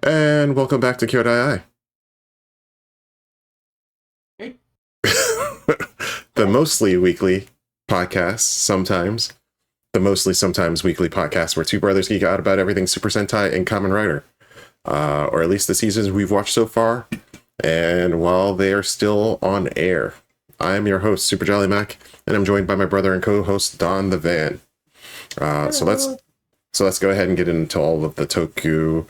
And welcome back to Kyoudai Hey. Ai, the mostly weekly podcast, sometimes. The mostly sometimes weekly podcast where two brothers geek out about everything Super Sentai and Kamen Rider. Or at least the seasons we've watched so far. And while they are still on air, I am your host, superjollymac, and I'm joined by my brother and co-host, DonTheVan. So let's go ahead and get into all of the Toku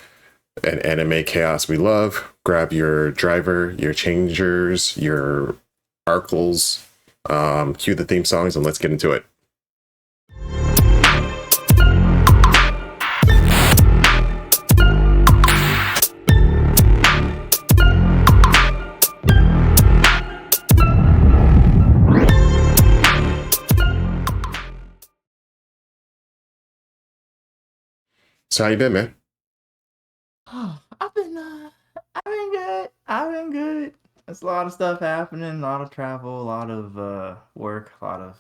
and anime chaos we love. Grab your driver, your changers, your arcles, cue the theme songs, and let's get into it. So how you been, man? Oh, I've been good. I've been good. There's a lot of stuff happening, a lot of travel, a lot of work, a lot of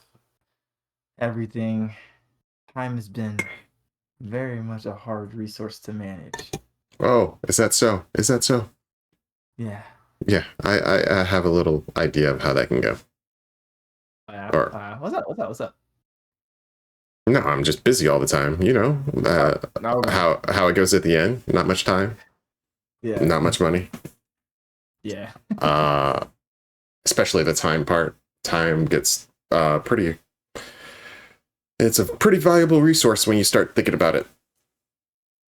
everything. Time has been very much a hard resource to manage. Oh, is that so? Is that so? Yeah. Yeah, I have a little idea of how that can go. Or What's up? What's up? no, I'm just busy all the time. You know No. how it goes at the end. Not much time. Yeah. Not much money. Yeah. Uh, especially the time part. Time gets pretty. It's a pretty valuable resource when you start thinking about it.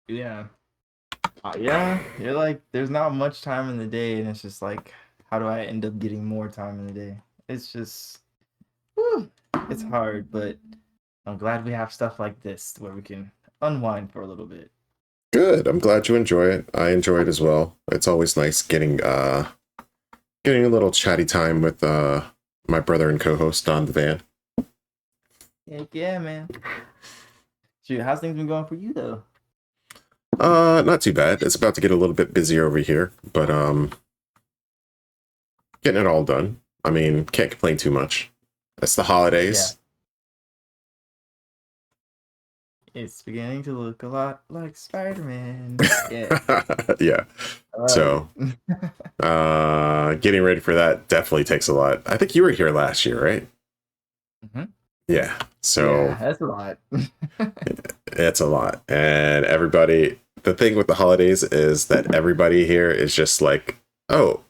Yeah. Yeah. You're like, there's not much time in the day, and it's just like, how do I end up getting more time in the day? It's just, whew, it's hard, but I'm glad we have stuff like this where we can unwind for a little bit. Good. I'm glad you enjoy it. I enjoy it as well. It's always nice getting a little chatty time with my brother and co-host DonTheVan. Heck yeah, man. Shoot, how's things been going for you though? Not too bad. It's about to get a little bit busier over here, but getting it all done. I mean, can't complain too much. It's the holidays. It's beginning to look a lot like Spider-Man. Yeah. Yeah. So, getting ready for that definitely takes a lot. I think you were here last year, right? Mm-hmm. Yeah. So yeah, that's a lot. it's a lot. And everybody, the thing with the holidays is that everybody here is just like, oh,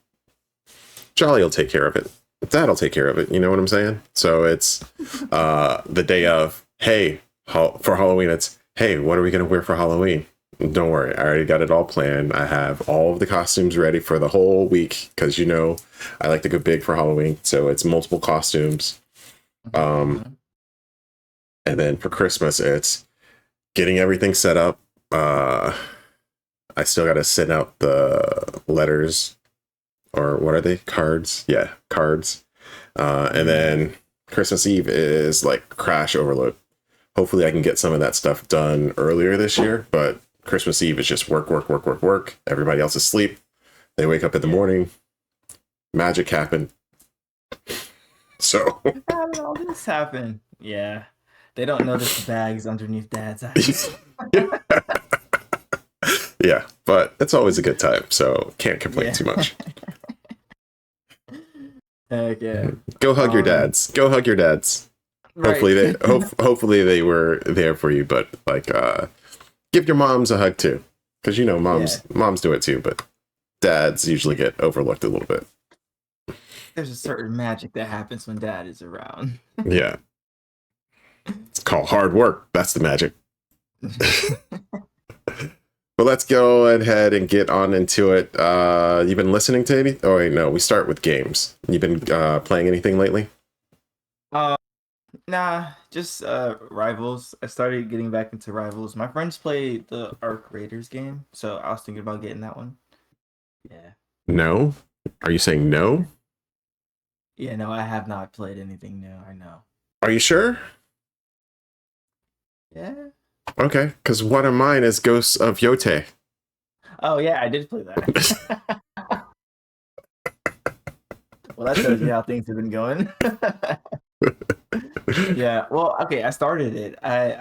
Jolly will take care of it. Dad'll take care of it. You know what I'm saying? So it's the day of, hey, for Halloween, it's, hey, what are we going to wear for Halloween? Don't worry. I already got it all planned. I have all of the costumes ready for the whole week because, you know, I like to go big for Halloween. So it's multiple costumes. And then for Christmas, it's getting everything set up. I still got to send out the letters, or what are they? Cards? Yeah, cards. And then Christmas Eve is like crash overload. Hopefully I can get some of that stuff done earlier this year, but Christmas Eve is just work, work, work, work, work. Everybody else is asleep. They wake up in the morning. Magic happened. So how did all this happen? Yeah. They don't notice the bags underneath Dad's eyes. yeah, but it's always a good time, so can't complain too much. Heck yeah. Go hug your dads. Go hug your dads. Right. Hopefully they were there for you, but like give your moms a hug too, because you know moms do it too, but dads usually get overlooked a little bit. There's a certain magic that happens when Dad is around. Yeah, it's called hard work. That's the magic. But let's go ahead and get on into it. You've been listening to anything? Oh wait, no, we start with games. You've been playing anything lately? Nah, just Rivals. I started getting back into Rivals. My friends play the Arc Raiders game, so I was thinking about getting that one. Yeah. No? Are you saying no? Yeah, no, I have not played anything new. I know. Are you sure? Yeah. Okay, because one of mine is Ghosts of Yote. Oh yeah, I did play that. Well, that tells you how things have been going. Yeah. Well, okay. I started it. I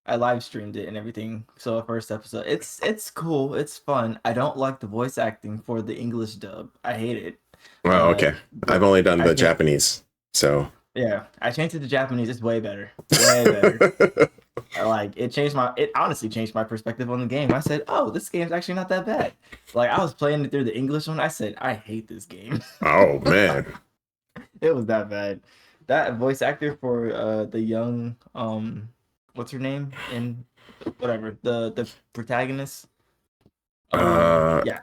I live streamed it and everything. So the first episode, it's cool, it's fun. I don't like the voice acting for the English dub. I hate it. Oh, okay. I've But only done I the think Japanese, so. yeah, I changed it to Japanese. It's way better, way better. Like it honestly changed my perspective on the game. I said, "Oh, this game's actually not that bad." Like I was playing it through the English one. I said, "I hate this game." Oh man. It was that bad. That voice actor for the young what's her name in whatever the protagonist Uh, yeah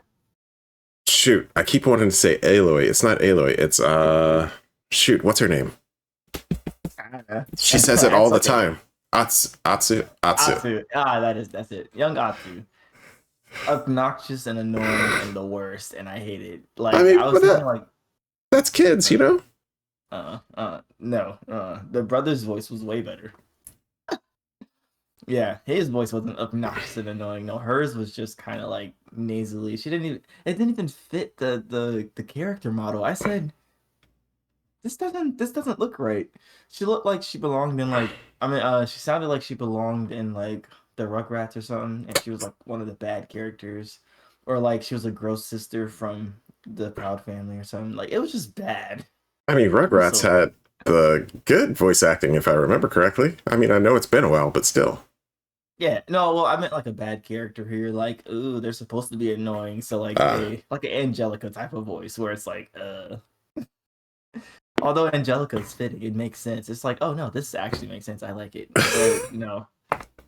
shoot. I keep wanting to say Aloy. It's not Aloy. It's shoot. What's her name? She says it all the time. Atsu. That's it, young Atsu. Obnoxious and annoying and the worst, and I hate it. Like I mean, I was thinking like that's kids, you know. no, the brother's voice was way better. Yeah, his voice wasn't obnoxious and annoying. No, hers was just kind of like nasally. It didn't even fit the character model. I said, this doesn't look right. She looked like she belonged in like, she sounded like she belonged in like the Rugrats or something, and she was like one of the bad characters, or like she was a gross sister from the Proud Family or something. Like it was just bad. I mean, It was Rugrats so had the good voice acting, if I remember correctly. I mean, I know it's been a while, but still. Yeah, no, well, I meant like a bad character here. Like, ooh, they're supposed to be annoying, so like Uh, like an Angelica type of voice, where it's like, although Angelica's fitting, it makes sense. It's like, oh no, this actually makes sense. I like it. But no,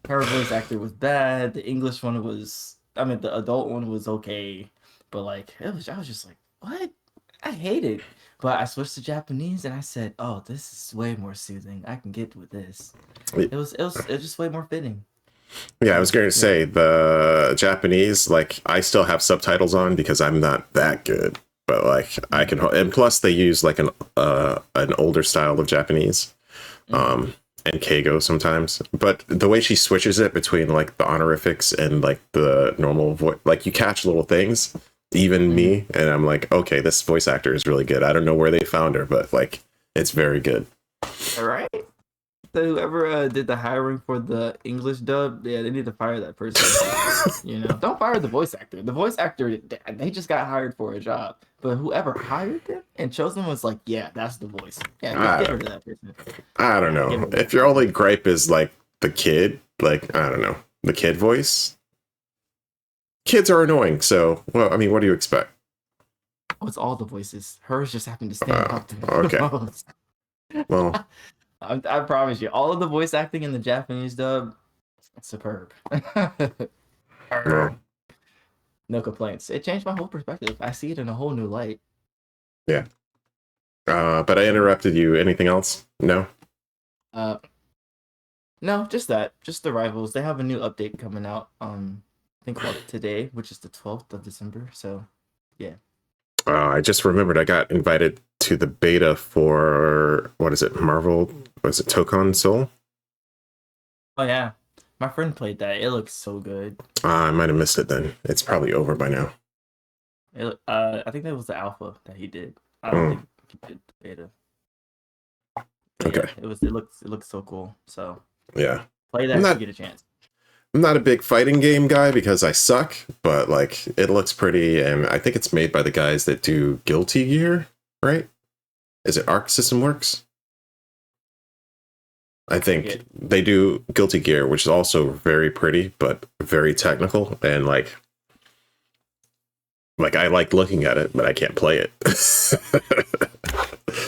her voice actor was bad. The English one was, the adult one was okay, but like, I was just like, what? I hate it. But I switched to Japanese, and I said, oh, this is way more soothing. I can get with this. It was just way more fitting. yeah, I was So going to yeah. say the Japanese, like, I still have subtitles on because I'm not that good, but like, I can, and plus they use like an older style of Japanese, Mhm. and Keigo sometimes. But the way she switches it between like the honorifics and like the normal voice, like you catch little things, even Mhm. me, and I'm like, okay, this voice actor is really good. I don't know where they found her, but like, it's very good. All right. So whoever did the hiring for the English dub, yeah, they need to fire that person. Don't fire the voice actor. The voice actor, they just got hired for a job. But whoever hired them and chose them was like, yeah, that's the voice. Yeah, I get don't, rid of that person. I don't Yeah, get know. rid of that If your person. only gripe is like the kid, like I don't know, the kid voice. Kids are annoying, so well, I mean, what do you expect? Oh, it's all the voices. Hers just happened to stand out to me the Okay, most. well, I promise you, all of the voice acting in the Japanese dub, superb. well, Superb. No complaints. It changed my whole perspective. I see it in a whole new light. yeah. But I So, interrupted you. Anything else? No. uh, no, just that. Just the rivals. They have a new update coming out. I think about today, which is the 12th of December. So, yeah. I just remembered I got invited to the beta for what is it? Marvel? Was it Tokon Soul? Oh yeah, my friend played that. It looks so good. I might have missed it then. It's probably over by now. I think that was the alpha that he did. I don't Mm, think he did the beta. But okay. yeah, it looks so cool. So Yeah. play I'm that if you not get a chance. I'm not a big fighting game guy because I suck, but like it looks pretty, and I think it's made by the guys that do Guilty Gear, right? Is it Arc System Works? I Yeah. think they do Guilty Gear, which is also very pretty but very technical, and like I like looking at it, but I can't play it.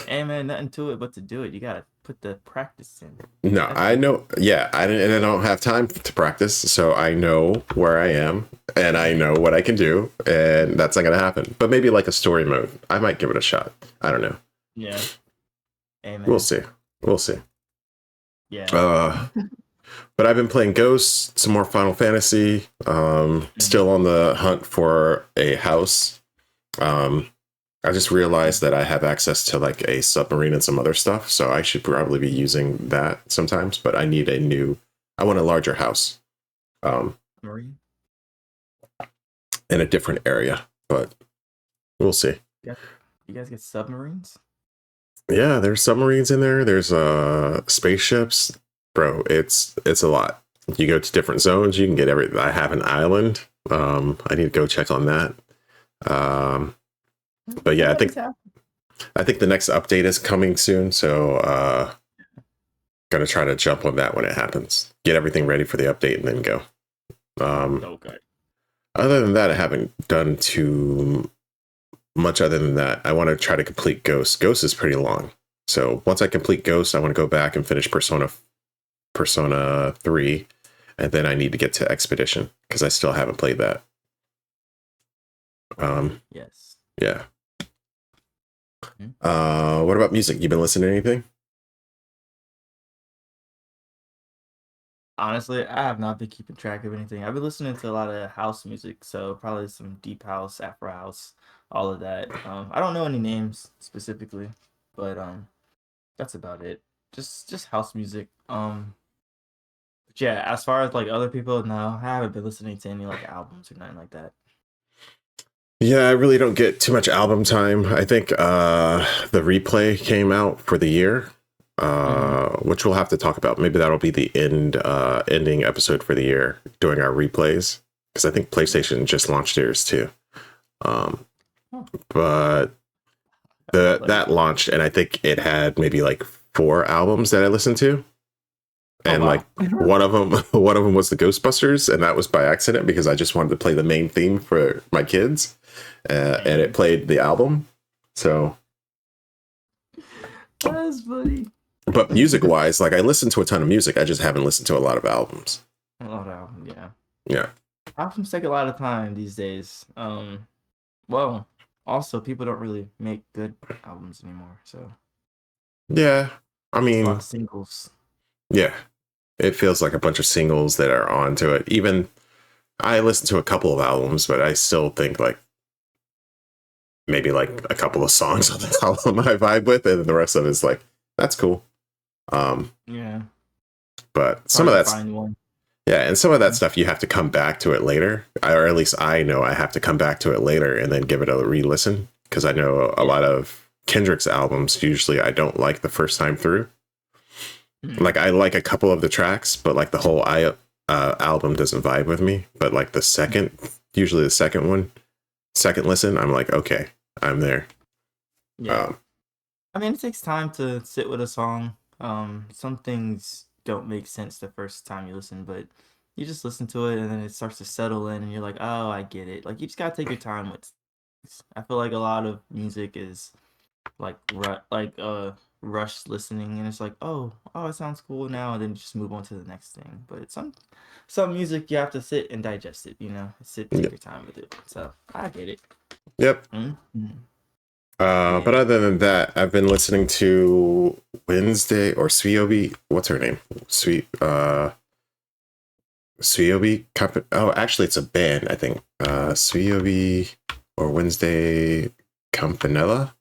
Hey man, nothing to it but to do it. You gotta put the practice in. No, That's I it. know. Yeah, and I don't have time to practice, so I know where I am and I know what I can do, and that's not gonna happen. But maybe like a story mode, I might give it a shot. I don't know. Yeah. Hey We'll man. see. We'll see. Yeah. Uh, but I've been playing Ghosts, some more Final Fantasy. Mhm. Still on the hunt for a house. Um, I just realized that I have access to like a submarine and some other stuff, so I should probably be using that sometimes. But I need a new. I want a larger house. Marie. In a different area, but we'll see. Yeah. You guys get submarines? Yeah, there's submarines in there. There's spaceships, bro. It's a lot. You go to different zones, you can get every. I have an island. I need to go check on that. Um, but yeah, I think the next update is coming soon, so gonna try to jump on that when it happens. Get everything ready for the update and then go. Okay. Other than that, I haven't done too much. Other than that, I want to try to complete Ghost. Ghost is pretty long, so once I complete Ghost, I want to go back and finish Persona 3, and then I need to get to Expedition because I still haven't played that. Yes. Yeah. What about music? You been listening to anything? Honestly, I have not been keeping track of anything. I've been listening to a lot of house music, so probably some deep house, Afro house, all of that. I don't know any names specifically, but that's about it. Just house music. But yeah, as far as like other people, no, I haven't been listening to any like albums or nothing like that. Yeah, I really don't get too much album time. I think the replay came out for the year, which we'll have to talk about. Maybe that'll be the ending episode for the year, doing our replays, because I think PlayStation just launched theirs too. But that launched, and I think it had maybe like 4 albums that I listened to. And wow. like one of them was the Ghostbusters, and that was by accident because I just wanted to play the main theme for my kids, and it played the album. So That's funny. but music wise, like I listen to a ton of music, I just haven't listened to a lot of albums. A lot of albums, yeah. Yeah. Albums take a lot of time these days. Well, also people don't really make good albums anymore, so Yeah. I it's a lot mean, of singles. yeah. It feels like a bunch of singles that are onto it. Even I listened to a couple of albums, but I still think like maybe like a couple of songs on the album I vibe with, and the rest of it is like, that's cool. Yeah. But some of that's find one. yeah, and some of that stuff you have to come back to it later, or at least I know I have to come back to it later and then give it a re-listen, because I know a lot of Kendrick's albums usually I don't like the first time through. Like I like a couple of the tracks, but like the whole album doesn't vibe with me. But like usually the second listen, I'm like, okay, I'm there. Yeah. I mean, it takes time to sit with a song. Some things don't make sense the first time you listen, but you just listen to it and then it starts to settle in and you're like, oh, I get it. Like you just gotta take your time with. I feel like a lot of music is like rush listening, and it's like, oh, it sounds cool now, and then you just move on to the next thing. But it's some music you have to sit and digest it, take your time with it. So I get it. Yep. But other than that, I've been listening to Wednesday or Suyobi. What's her name? Suyobi. Oh, actually, it's a band, I think. Suyobi or Wednesday Campanella.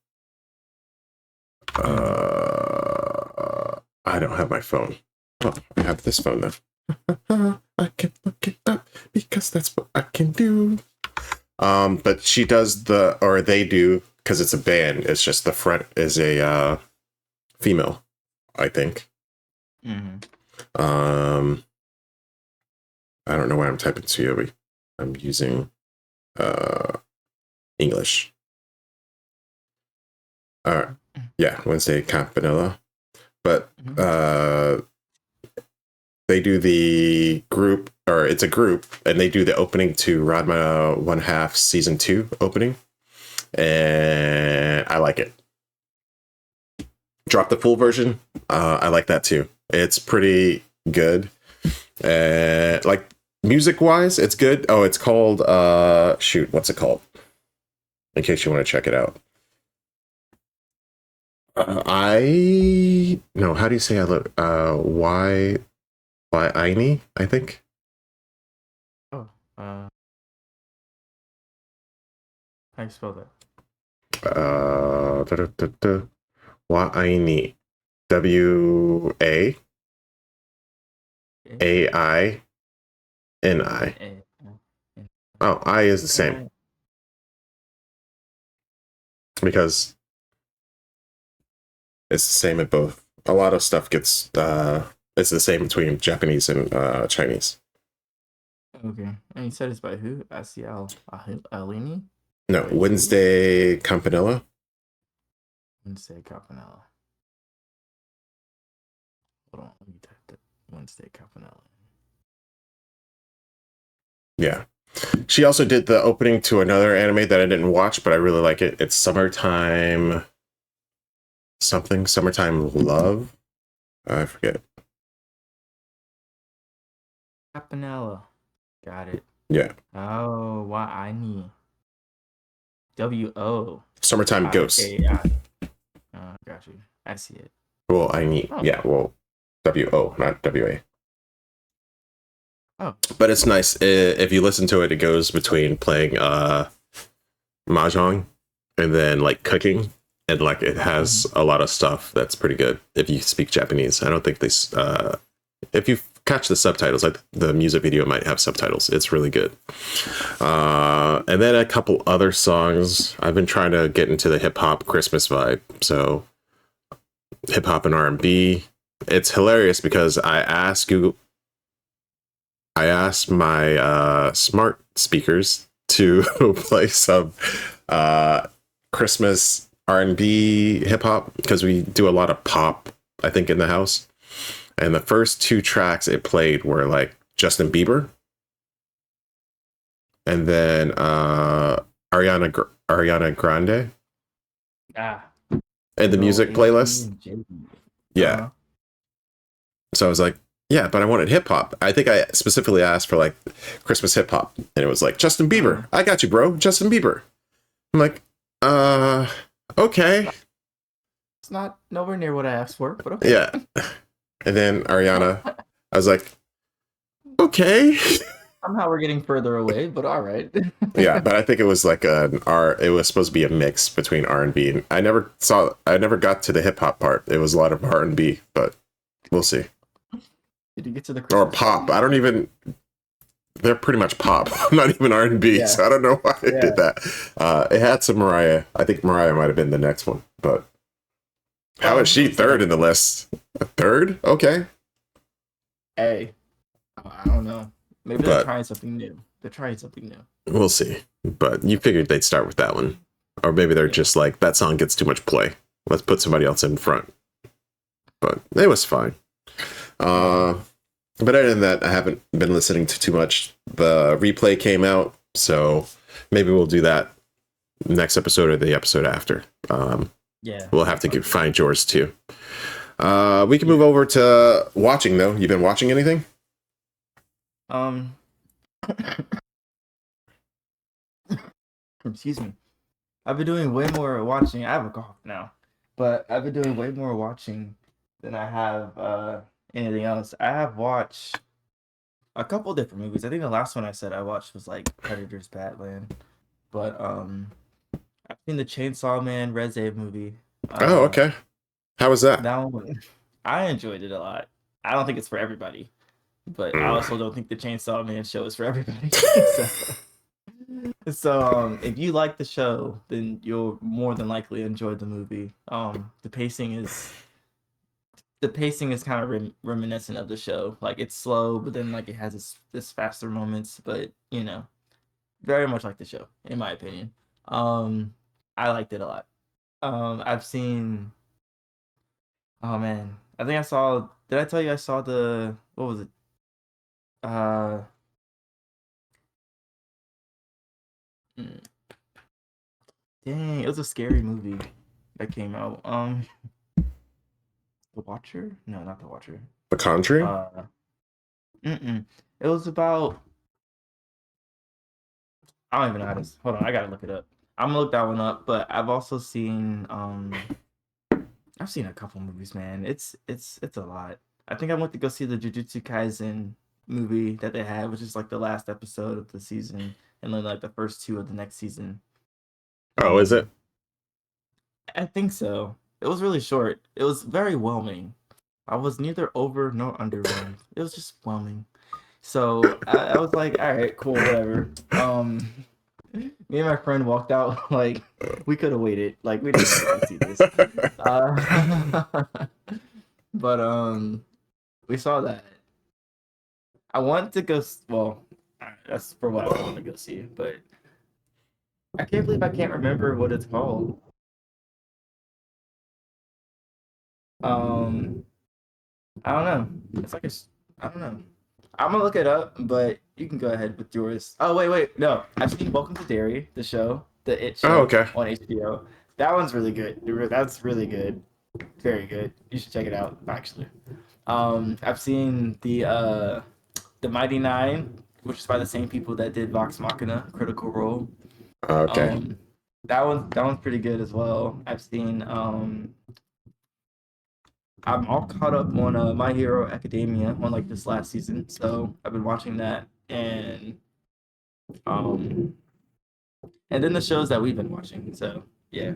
I don't have my phone. Oh, I have this phone though. I can look it up because that's what I can do. But she does they do, because it's a band. It's just the front is a female, I think. I don't know why I'm typing Suyobi. I'm using English. Yeah, Wednesday Campanella. But they do the group, or it's a group, and they do the opening to Ranma 1/2 season 2 opening. And I like it. Drop the full version. I like that too. It's pretty good. Like music wise, it's good. Oh, it's called what's it called? In case you want to check it out. How do you say I look? Why Aini, I think. Oh, how do you spell that? Why Aini. WAAINI. Oh, I is the same. Because it's the same at both. A lot of stuff gets It's the same between Japanese and Chinese. Okay. And you said it's by who? Asiel Alini? No, Wednesday Campanella. Wednesday Campanella. Hold on, let me type that. Wednesday Campanella. Yeah. She also did the opening to another anime that I didn't watch, but I really like it. It's Summertime something, Summertime Love. I forget. Campanella. Got it. Yeah. Oh, why I need WO. Summertime Ghosts. Got you. I see it. Well, I need. Oh. Yeah, well, WO, not WA. Oh. But it's nice. If you listen to it, it goes between playing mahjong and then like cooking, and like it has a lot of stuff that's pretty good if you speak Japanese. I don't think this if you catch the subtitles, like the music video might have subtitles. It's really good. And then a couple other songs. I've been trying to get into the hip hop Christmas vibe. So hip hop and R&B. It's hilarious because I asked my smart speakers to play some Christmas R&B hip hop because we do a lot of pop, I think, in the house. And the first two tracks it played were like Justin Bieber, and then Ariana Grande. And the music playlist. Yeah. Uh-huh. So I was like, yeah, but I wanted hip hop. I think I specifically asked for like Christmas hip hop, and it was like Justin Bieber. I got you, bro. Justin Bieber. I'm like, okay. It's not nowhere near what I asked for, but okay. Yeah. And then Ariana, I was like, okay. Somehow we're getting further away, but all right. Yeah, but I think it was like it was supposed to be a mix between R&B, and I never got to the hip hop part. It was a lot of R&B, but we'll see. Did you get to the Christmas or pop? I don't even. They're pretty much pop, not even R&B. Yeah. So I don't know why I did that. It had some Mariah. I think Mariah might have been the next one, but how is she third in the list? A third? Okay. Hey, I don't know. Maybe they're trying something new. We'll see. But you figured they'd start with that one, or maybe they're just like, that song gets too much play. Let's put somebody else in front. But it was fine. But other than that, I haven't been listening to too much. The replay came out, so maybe we'll do that next episode or the episode after. We'll have to find yours too. We can move over to watching though. You've been watching anything? Excuse me. I've been doing way more watching. I have a cough now, but I've been doing way more watching than I have anything else. I have watched a couple different movies. I think the last one I said I watched was like Predator's Badland, but I've seen the Chainsaw Man Reze movie. Oh, okay. How was that? That one, I enjoyed it a lot. I don't think it's for everybody, but I also don't think the Chainsaw Man show is for everybody. So if you like the show, then you'll more than likely enjoy the movie. The pacing is kind of reminiscent of the show. Like it's slow, but then like it has this faster moments. But you know, very much like the show, in my opinion. I liked it a lot. I've seen. Oh man, I think I saw. Did I tell you I saw the? What was it? Dang, it was a scary movie that came out. The Watcher? No, not The Watcher. The Conjuring? It was about. I don't even know how to. Hold on, I gotta look it up. I'm gonna look that one up. But I've also seen. I've seen a couple movies, man. It's a lot. I think I went to go see the Jujutsu Kaisen movie that they had, which is like the last episode of the season, and then like the first two of the next season. Oh, is it? I think so. It was really short. It was very whelming. I was neither over nor underwhelmed. It was just whelming. So I was like, all right, cool, whatever. Me and my friend walked out like we could have waited. Like we didn't need to see this. But We saw that. I want to go. Well, that's for what I want to go see, but I can't believe I can't remember what it's called. Um, I don't know. It's like I don't know. I'm gonna look it up, but you can go ahead with yours. Oh wait, no. I've seen Welcome to Derry, the show, the It Oh, show okay. on HBO. That one's really good. That's really good. Very good. You should check it out, actually. I've seen the Mighty Nine, which is by the same people that did Vox Machina, Critical Role. Okay. Um, that one's pretty good as well. I've seen I'm all caught up on My Hero Academia on like this last season, so I've been watching that um and then the shows that we've been watching. So yeah,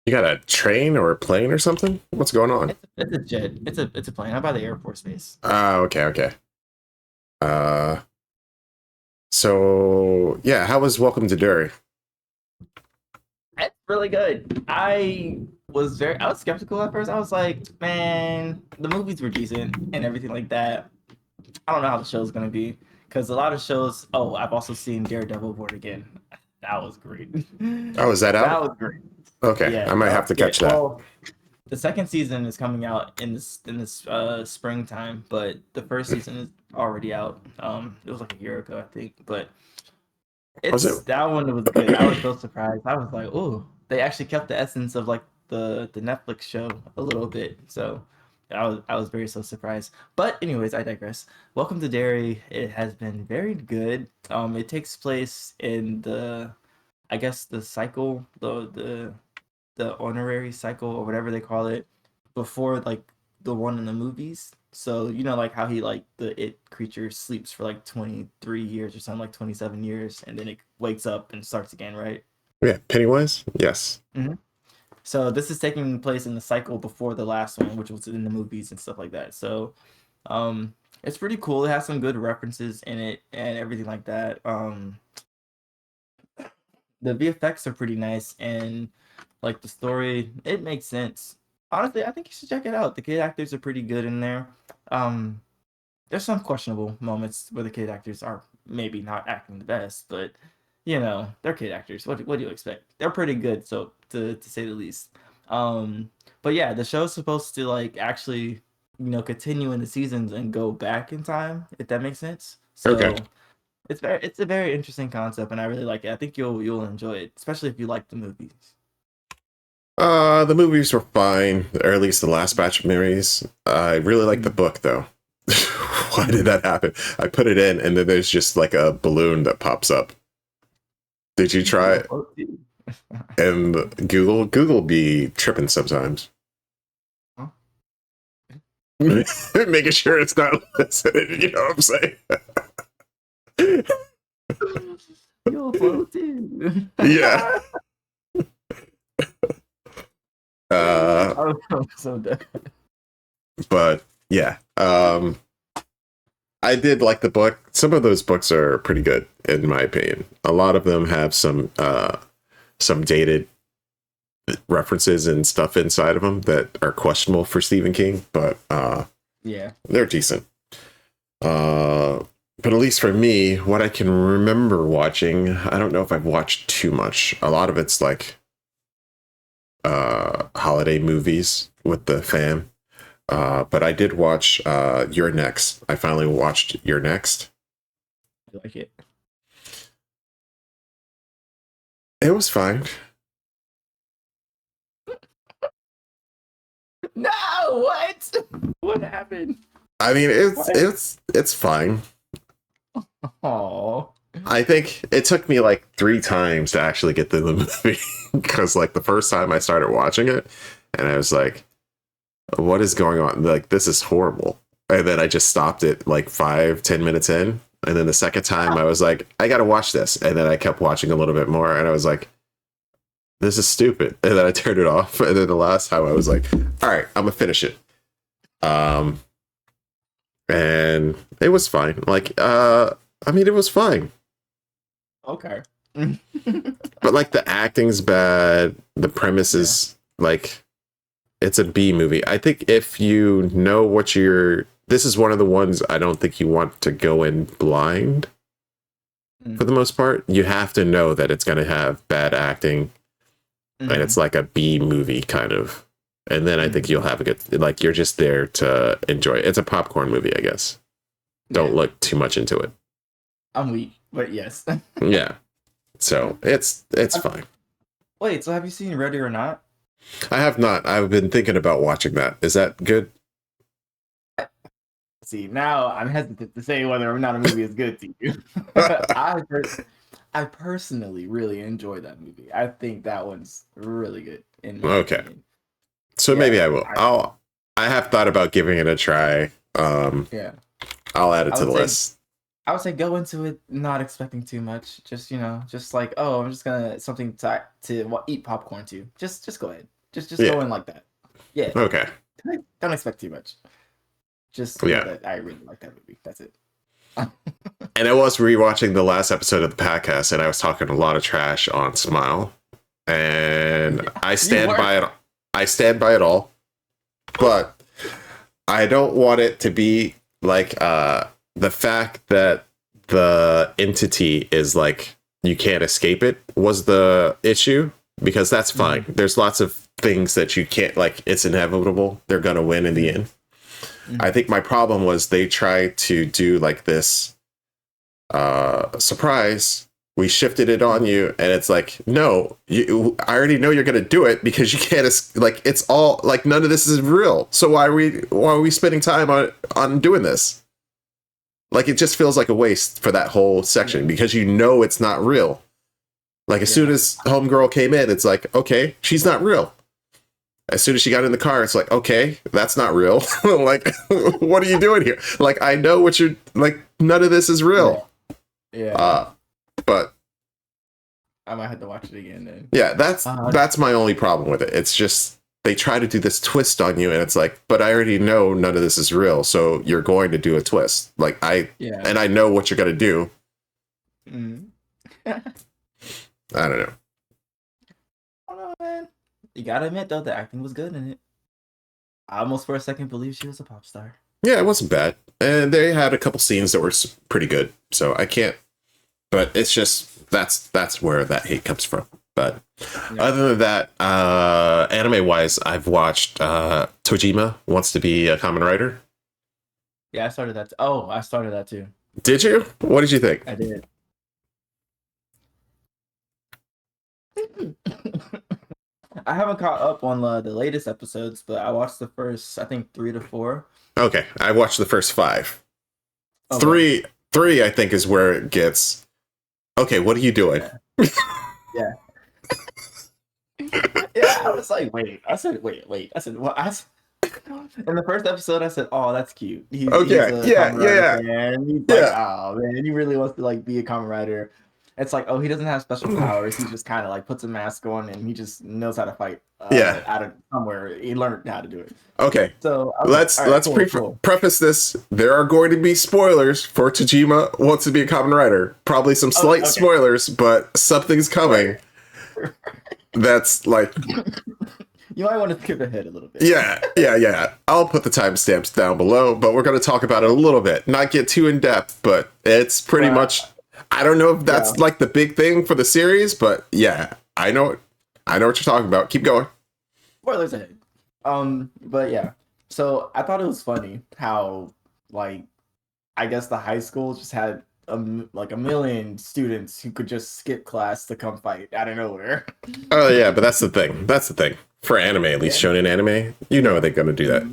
You got a train or a plane or something? What's going on? it's a jet. It's a plane. I'm by the Air Force Base. Okay, okay. Uh, so yeah, how was Welcome to Derry? It's really good. I was skeptical at first. I was like, man, the movies were decent and everything like that. I don't know how the show's gonna be because a lot of shows. Oh, I've also seen Daredevil Born Again. That was great. Oh, is that That out? was great. Okay, Yeah, I might have to yeah. catch that. Well, the second season is coming out in this springtime, but the first season is already out. It was like a year ago, I think. But Was it's it? that one was good. I was so surprised. I was like, oh, they actually kept the essence of like the Netflix show a little bit. So I was very so surprised. But anyways, I digress. Welcome to Derry. It has been very good. It takes place in the I guess the cycle, the honorary cycle or whatever they call it, before like the one in the movies. So you know, like how he like the it creature sleeps for like 23 years or something, like 27 years, and then it wakes up and starts again, right? Yeah, Pennywise? Yes. hmm So this is taking place in the cycle before the last one, which was in the movies and stuff like that. So it's pretty cool. It has some good references in it and everything like that. The VFX are pretty nice, and like the story, it makes sense. Honestly, I think you should check it out. The kid actors are pretty good in there. Um, there's some questionable moments where the kid actors are maybe not acting the best, but they're kid actors. What do you expect? They're pretty good, so to say the least. But yeah, the show's supposed to like actually, continue in the seasons and go back in time, if that makes sense. Okay. So it's a very interesting concept, and I really like it. I think you'll enjoy it, especially if you like the movies. The movies were fine, or at least the last batch of movies. I really like the book though. Why did that happen? I put it in, and then there's just like a balloon that pops up. Did you try it? And Google be tripping sometimes. Huh? Making sure it's not listening, you know what I'm saying? You'll float too. Yeah. I'm so dead. But yeah, I did like the book. Some of those books are pretty good, in my opinion. A lot of them have some dated references and stuff inside of them that are questionable for Stephen King, but Yeah. they're decent. But at least for me, what I can remember watching, I don't know if I've watched too much. A lot of it's like holiday movies with the fam. But I did watch You're Next. I finally watched You're Next. I like it. It was fine. No, what? What happened? I mean, it's fine. Oh. I think it took me like 3 times to actually get to the movie because like the first time I started watching it, and I was like, "What is going on? Like this is horrible." And then I just stopped it like 5-10 minutes in, and then the second time I was like, "I gotta watch this," and then I kept watching a little bit more, and I was like, "This is stupid," and then I turned it off. And then the last time I was like, "All right, I'm gonna finish it." And it was fine. Like, I mean, it was fine. Okay. But like the acting's bad. The premise is like it's a B movie. I think if you know what you're this is one of the ones I don't think you want to go in blind for the most part. You have to know that it's going to have bad acting and it's like a B movie kind of. And then I think you'll have a good, like, you're just there to enjoy it. It's a popcorn movie, I guess. Don't look too much into it. I'm weak, but yes. Yeah. So it's fine. Wait, so have you seen Ready or Not? I have not. I've been thinking about watching that. Is that good? See, now I'm hesitant to say whether or not a movie is good to you. I personally really enjoy that movie. I think that one's really good. Okay. Opinion. So maybe I will. I have thought about giving it a try. Yeah. I'll add it to the list. I would say go into it not expecting too much. Just, just like, oh, I'm just gonna something to eat popcorn to. Just go ahead. Just go in like that. Yeah. Okay. Don't expect too much. Just know that I really like that movie. That's it. And I was rewatching the last episode of the podcast, and I was talking a lot of trash on Smile, and I stand by it. I stand by it all, but I don't want it to be like the fact that the entity is like you can't escape it was the issue, because that's fine. There's lots of things that you can't, like, it's inevitable. They're gonna win in the end. I think my problem was they tried to do like this surprise. We shifted it on you, and it's like, no, I already know you're gonna do it, because you can't, like, it's all like, none of this is real. So why are we spending time on doing this? Like, it just feels like a waste for that whole section, because it's not real. Like, as soon as Homegirl came in, it's like, okay, she's not real. As soon as she got in the car, it's like, okay, that's not real. Like, what are you doing here? Like, I know what you're, like, none of this is real. Yeah. But I might have to watch it again then. Yeah, that's my only problem with it. It's just, they try to do this twist on you, and it's like, but I already know none of this is real, so you're going to do a twist. Like, and I know what you're going to do. I don't know. I don't know, man. You gotta admit, though, the acting was good in it. I almost for a second believed she was a pop star. Yeah, it wasn't bad. And they had a couple scenes that were pretty good. So I can't, but it's just, that's where that hate comes from. But other than that, anime wise, I've watched Tojima Wants to Be a Kamen Rider. Yeah, I started that. I started that too. Did you? What did you think? I did. I haven't caught up on the latest episodes, but I watched the first, I think, 3 to 4. Okay, I watched the first 5. Okay. Three, I think, is where it gets. Okay, what are you doing? Yeah. Yeah, I was like, wait. I said, wait. I said, what? In the first episode, I said, oh, that's cute. He's yeah. And he's like, oh man, he really wants to like be a Kamen Rider. It's like, oh, he doesn't have special powers. He just kind of like puts a mask on, and he just knows how to fight. Out of somewhere, he learned how to do it. Okay, so let's preface this. There are going to be spoilers for Tojima Wants to Be a Kamen Rider. Probably some slight spoilers, but something's coming. That's like. You might want to skip ahead a little bit. Yeah. I'll put the timestamps down below, but we're going to talk about it a little bit. Not get too in depth, but it's pretty much. I don't know if that's like the big thing for the series, but yeah, I know what you're talking about. Keep going. Spoilers ahead. But yeah. So I thought it was funny how, like, I guess the high school just had a million students who could just skip class to come fight out of nowhere. Oh yeah, but that's the thing. For anime, at least shonen anime, they're gonna do that.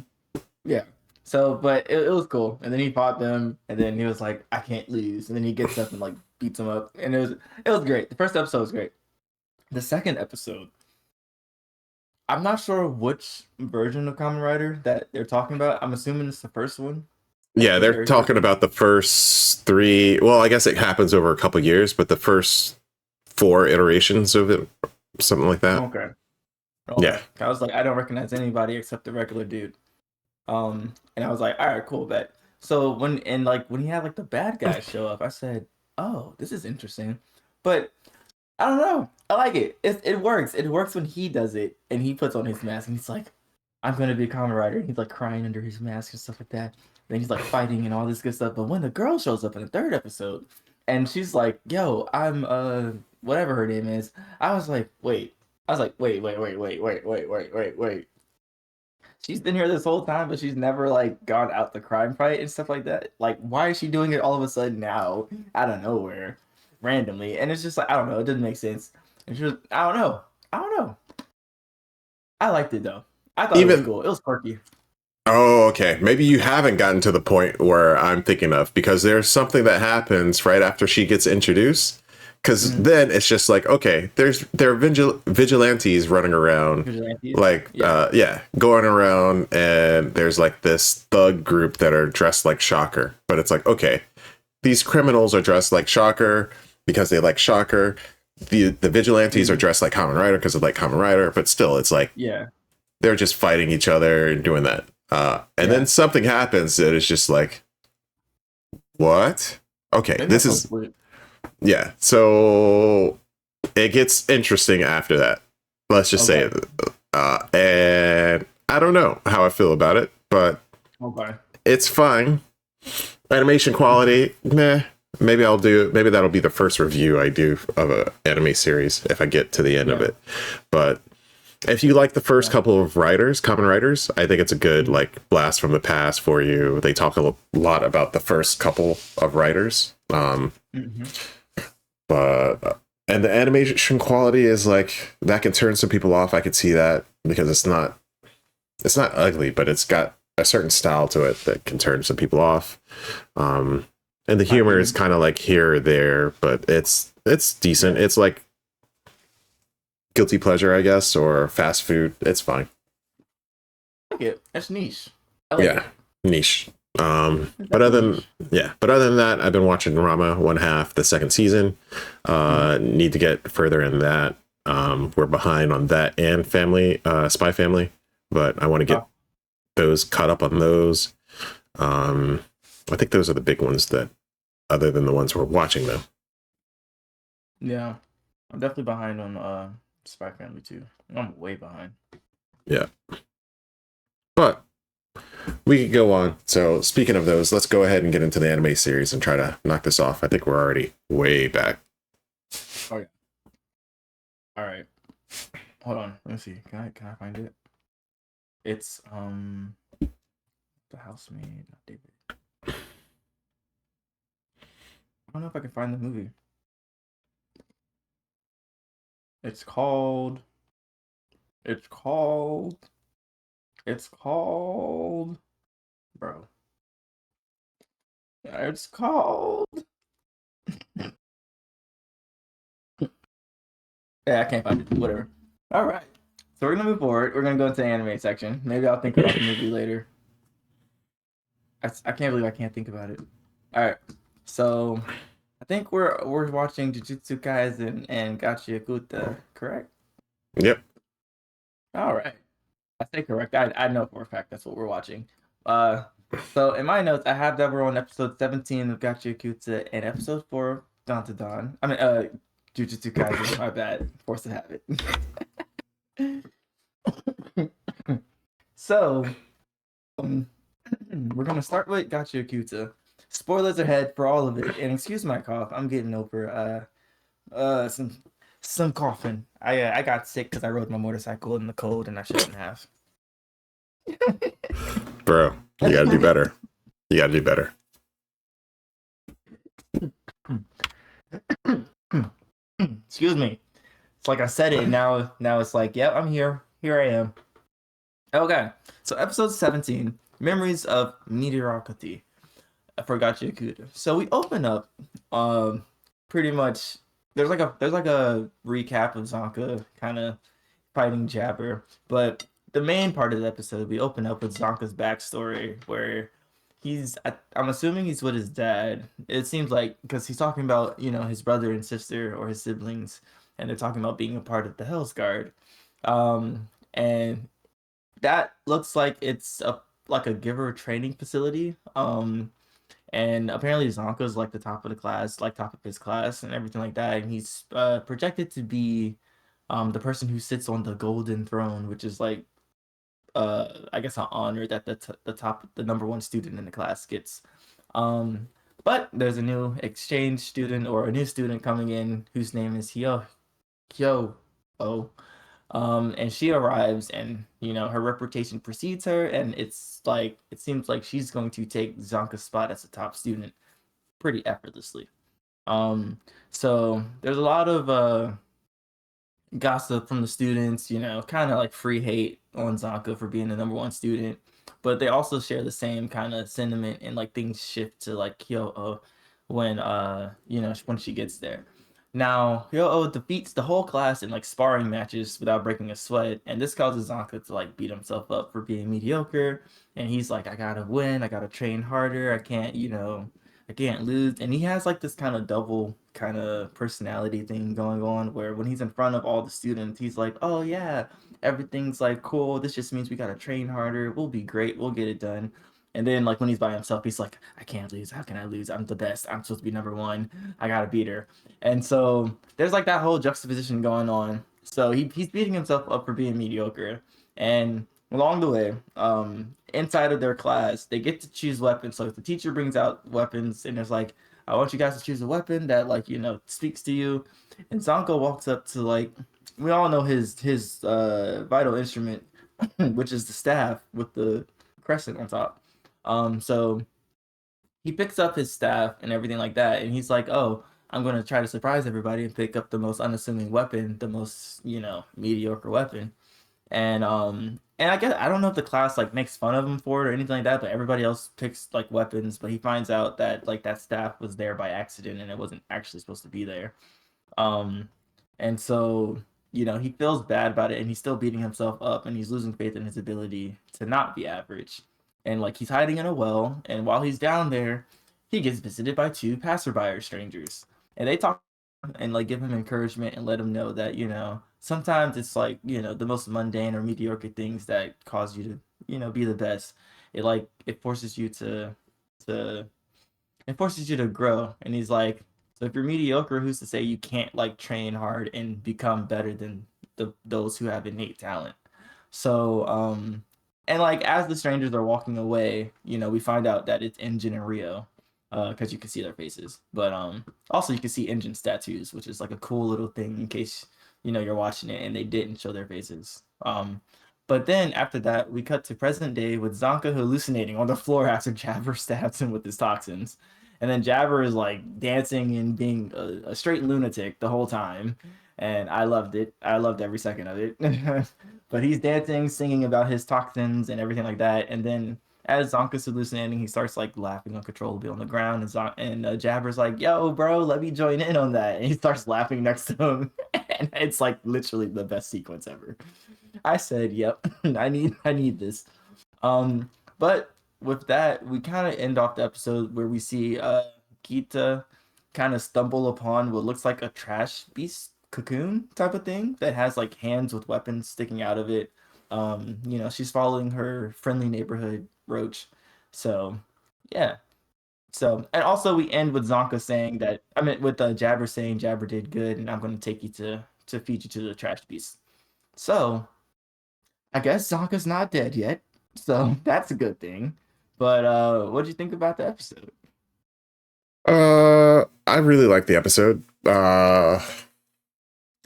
Yeah. So, but it was cool. And then he fought them, and then he was like, I can't lose. And then he gets up and like beats them up. And it was great. The first episode was great. The second episode, I'm not sure which version of Kamen Rider that they're talking about. I'm assuming it's the first one. Yeah, they're talking about the first 3. Well, I guess it happens over a couple years, but the first 4 iterations of it, something like that. Okay. Yeah. I was like, I don't recognize anybody except the regular dude. And I was like, all right, cool, bet. So when he had like the bad guys show up, I said, oh, this is interesting. But I don't know. I like it. It works. It works when he does it and he puts on his mask and he's like, I'm gonna be a Kamen Rider. And he's like crying under his mask and stuff like that. Then he's like fighting and all this good stuff. But when the girl shows up in the third episode, and she's like, "Yo, I'm whatever her name is," I was like, "Wait." I was like, "Wait. She's been here this whole time, but she's never like gone out the crime fight and stuff like that. Like, why is she doing it all of a sudden now, out of nowhere, randomly?" And it's just like, I don't know. It didn't make sense. And she was, I don't know. I liked it though. I thought it was Even cool. It was quirky. Oh, okay. Maybe you haven't gotten to the point where I'm thinking of, because there's something that happens right after she gets introduced. Because then it's just like, okay, there are vigilantes running around, Vigilantes. like Yeah. yeah, going around, and there's like this thug group that are dressed like Shocker. But it's like, okay, these criminals are dressed like Shocker because they like Shocker. The vigilantes are dressed like Kamen Rider because they like Kamen Rider. But still, it's like Yeah. they're just fighting each other and doing that. And Yeah. then something happens that is just like, what? Okay, Maybe this that's is, what- yeah. So it gets interesting after that. Let's just say Okay. it. And I don't know how I feel about it, but Okay. it's fine. Animation quality, meh. Maybe that'll be the first review I do of a anime series if I get to the end of Yeah. it. But if you like the first Yeah. couple of Kamen Riders, I think it's a good like blast from the past for you. They talk a lot about the first couple of writers, hmm but and the animation quality is like that can turn some people off. I could see that because it's not ugly, but it's got a certain style to it that can turn some people off. And the humor is kind of like here or there, but it's decent. It's like guilty pleasure, I guess, or fast food. It's fine. I like it. That's niche. I like Yeah, niche. it. But other than Niche. but other than that, I've been watching Rama one half, the second season. Need to get further in that. We're behind on that and Spy Family, but I want to get those caught up on those. I think those are the big ones that, other than the ones we're watching though. Yeah. I'm definitely behind on Spy Family too. I'm way behind. Yeah, but we could go on. So speaking of those, let's go ahead and get into the anime series and try to knock this off. I think we're already way back. Oh yeah. All right. Hold on. Let me see. Can I find it? It's The Housemaid, not David. I don't know if I can find the movie. It's called bro. It's called Yeah, I can't find it. Whatever. All right. So we're gonna move forward. We're gonna go into the anime section. Maybe I'll think about the movie later. I can't believe I can't think about it. All right. So I think we're watching Jujutsu Kaisen and Gachiakuta, correct? Yep. All right. I say correct. I know for a fact that's what we're watching. So in my notes, I have that we're on episode 17 of Gachiakuta and episode 4 of DonTheVan. I mean, Jujutsu Kaisen. My bad. Forced to have it. So, we're gonna start with Gachiakuta. Spoilers ahead for all of it, and excuse my cough. I'm getting over some coughing. I got sick because I rode my motorcycle in the cold, and I shouldn't have. Bro, you gotta do better. You gotta do better. Excuse me. It's like I said it, and now it's like, yep, I'm here. Here I am. Okay, so episode 17, Memories of Mediocrity. For Gachiakuta. So we open up, pretty much. There's like a recap of Zonka kind of fighting Jabber, but the main part of the episode we open up with Zonka's backstory, where I'm assuming he's with his dad. It seems like because he's talking about his brother and sister or his siblings, and they're talking about being a part of the Hell's Guard, and that looks like it's like a giver training facility. And apparently Zonko's like the top of the class, like top of his class and everything like that. And he's projected to be the person who sits on the golden throne, which is like I guess an honor that the number one student in the class gets. Um, but there's a new exchange student or a new student coming in whose name is Hyo. And she arrives, and her reputation precedes her, and it seems like she's going to take Zanka's spot as a top student pretty effortlessly. So there's a lot of gossip from the students, kind of like free hate on Zanka for being the number one student, but they also share the same kind of sentiment, and like things shift to like Hyo when when she gets there. Now Hyo defeats the whole class in like sparring matches without breaking a sweat, and this causes Zanka to like beat himself up for being mediocre, and he's like, I gotta win, I gotta train harder, I can't lose. And he has like this kind of double kind of personality thing going on where when he's in front of all the students, he's like, oh yeah, everything's like cool. This just means we gotta train harder. We'll be great. We'll get it done. And then like when he's by himself, he's like, I can't lose. How can I lose? I'm the best. I'm supposed to be number one. I gotta beat her. And so there's like that whole juxtaposition going on. So he's beating himself up for being mediocre. And along the way, inside of their class, they get to choose weapons. So if the teacher brings out weapons and there's like, I want you guys to choose a weapon that like, speaks to you. And Zanko walks up to like, we all know his vital instrument, which is the staff with the crescent on top. So he picks up his staff and everything like that, and he's like, oh, I'm going to try to surprise everybody and pick up the most unassuming weapon, the most, mediocre weapon. And I guess I don't know if the class like makes fun of him for it or anything like that, but everybody else picks like weapons, but he finds out that like that staff was there by accident and it wasn't actually supposed to be there. Um and so, he feels bad about it, and he's still beating himself up, and he's losing faith in his ability to not be average. And like he's hiding in a well, and while he's down there, he gets visited by two passerby or strangers. And they talk and like give him encouragement and let him know that sometimes it's like the most mundane or mediocre things that cause you to be the best. It forces you to it forces you to grow. And he's like, so if you're mediocre, who's to say you can't like train hard and become better than those who have innate talent? So and like as the strangers are walking away, we find out that it's Engine and Rio, because you can see their faces. But also you can see Engine's tattoos, which is like a cool little thing in case you're watching it and they didn't show their faces. But then after that, we cut to present day with Zanka hallucinating on the floor after Jabber stabs him with his toxins. And then Jabber is like dancing and being a straight lunatic the whole time. And I loved it. I loved every second of it. But he's dancing, singing about his toxins and everything like that. And then as Zonka's hallucinating, he starts like laughing uncontrollably on the ground. And Jabber's like, yo, bro, let me join in on that. And he starts laughing next to him. And it's like literally the best sequence ever. I said, yep, I need this. But with that, we kind of end off the episode where we see Gita kind of stumble upon what looks like a trash beast cocoon type of thing that has like hands with weapons sticking out of it. She's following her friendly neighborhood roach. So yeah. So, and also we end with Zonka saying that, I mean, with Jabber saying Jabber did good, and I'm going to take you to feed you to the trash beast. So I guess Zonka's not dead yet, so that's a good thing. But what do you think about the episode? I really like the episode.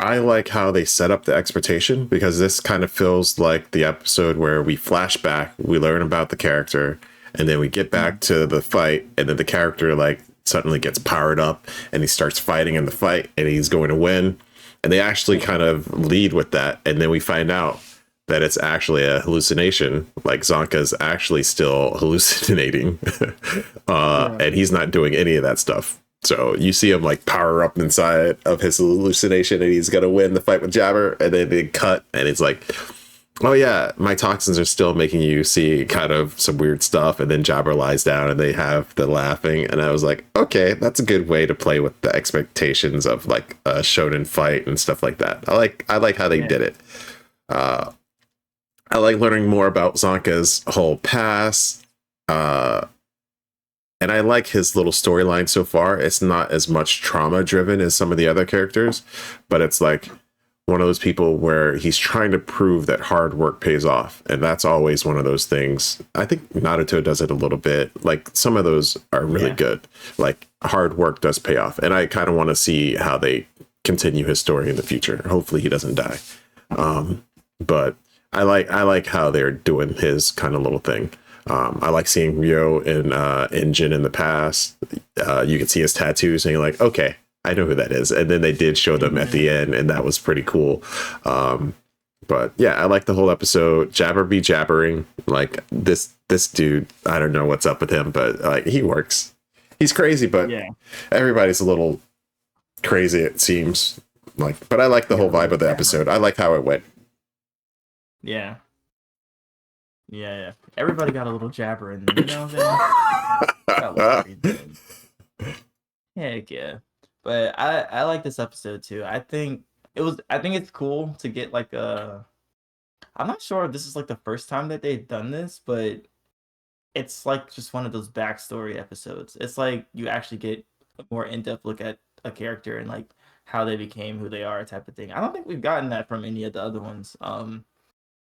I like how they set up the expectation, because this kind of feels like the episode where we flash back, we learn about the character, and then we get back to the fight, and then the character like suddenly gets powered up and he starts fighting in the fight and he's going to win. And they actually kind of lead with that, and then we find out that it's actually a hallucination. Like Zonka's actually still hallucinating. And he's not doing any of that stuff. So you see him like power up inside of his hallucination, and he's gonna win the fight with Jabber, and then they cut, and it's like, oh yeah, my toxins are still making you see kind of some weird stuff. And then Jabber lies down and they have the laughing, and I was like, okay, that's a good way to play with the expectations of like a shonen fight and stuff like that. I like how they did it. I like learning more about Zonka's whole past. And I like his little storyline so far. It's not as much trauma driven as some of the other characters, but it's like one of those people where he's trying to prove that hard work pays off. And that's always one of those things. I think Naruto does it a little bit. Like some of those are really good. Like hard work does pay off. And I kind of want to see how they continue his story in the future. Hopefully he doesn't die. But I like how they're doing his kind of little thing. I like seeing Ryo in Jin in the past. You can see his tattoos and you're like, okay, I know who that is. And then they did show them at the end, and that was pretty cool. But yeah, I like the whole episode. Jabber be jabbering. Like this dude, I don't know what's up with him, but like he works. He's crazy, but everybody's a little crazy, it seems. Like, but I like the whole vibe of the episode. I like how it went. Yeah. Everybody got a little jabber in them, you know what I'm saying? Heck yeah. But I like this episode too. I think it's cool to get like I'm not sure if this is like the first time that they've done this, but it's like just one of those backstory episodes. It's like you actually get a more in-depth look at a character and like how they became who they are type of thing. I don't think we've gotten that from any of the other ones.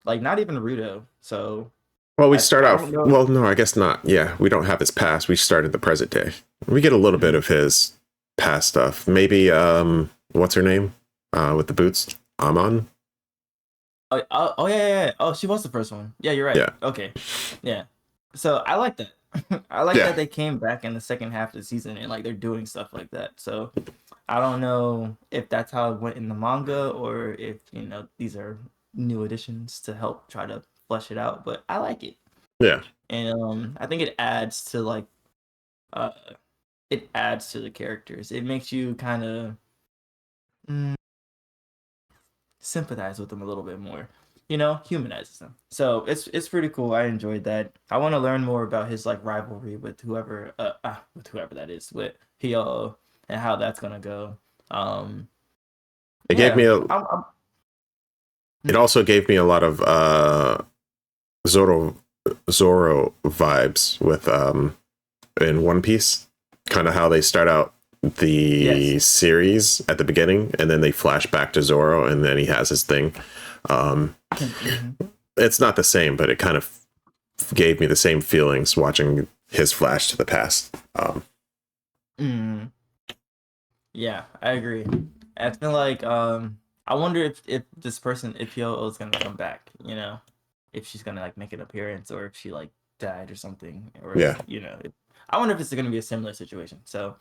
Like not even Naruto. So well, we start out. Well, no, I guess not. Yeah, we don't have his past. We start in the present day. We get a little bit of his past stuff. Maybe what's her name? With the boots, Amon. Oh yeah. Oh, she was the first one. Yeah, you're right. Yeah. Okay. Yeah. So I like that. I like that they came back in the second half of the season and like they're doing stuff like that. So I don't know if that's how it went in the manga or if these are new additions to help try to flesh it out. But I like it. Yeah. And I think it adds to like it adds to the characters. It makes you kind of sympathize with them a little bit more, humanizes them. So it's pretty cool. I enjoyed that. I want to learn more about his like rivalry with whoever that is, with Hyo, and how that's gonna go. It gave me it also gave me a lot of Zoro vibes with in One Piece, kind of how they start out the series at the beginning and then they flash back to Zoro and then he has his thing. It's not the same, but it kind of gave me the same feelings watching his flash to the past. Yeah, I agree. I feel like I wonder if this person, if Hyo is gonna come back, if she's gonna like make an appearance or if she like died or something, or I wonder if it's gonna be a similar situation. So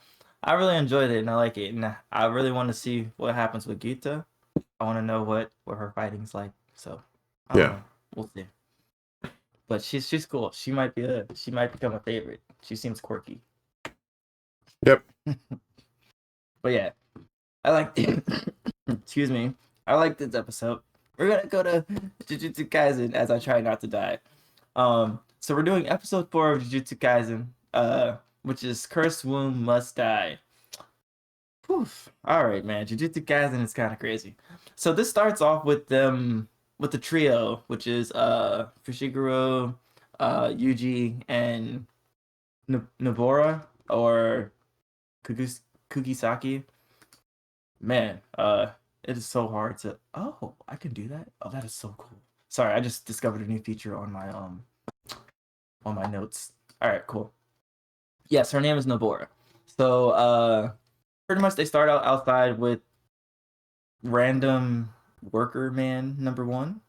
I really enjoyed it and I like it, and I really want to see what happens with Gita. I want to know what her fighting's like. So I don't know. We'll see. But she's cool. She might become a favorite. She seems quirky. Yep. But yeah, I like excuse me. I like this episode. We're gonna go to Jujutsu Kaisen as I try not to die. So we're doing episode 4 of Jujutsu Kaisen, which is Cursed Womb Must Die. Whew. All right, man. Jujutsu Kaisen is kind of crazy. So this starts off with them with the trio, which is Fushiguro, Yuji, and Nobora or Kugisaki. Man, it is so hard to. Oh, I can do that. Oh, that is so cool. Sorry, I just discovered a new feature on my notes. All right, cool. Yes, her name is Nobora. So, pretty much they start out outside with random worker man number 1.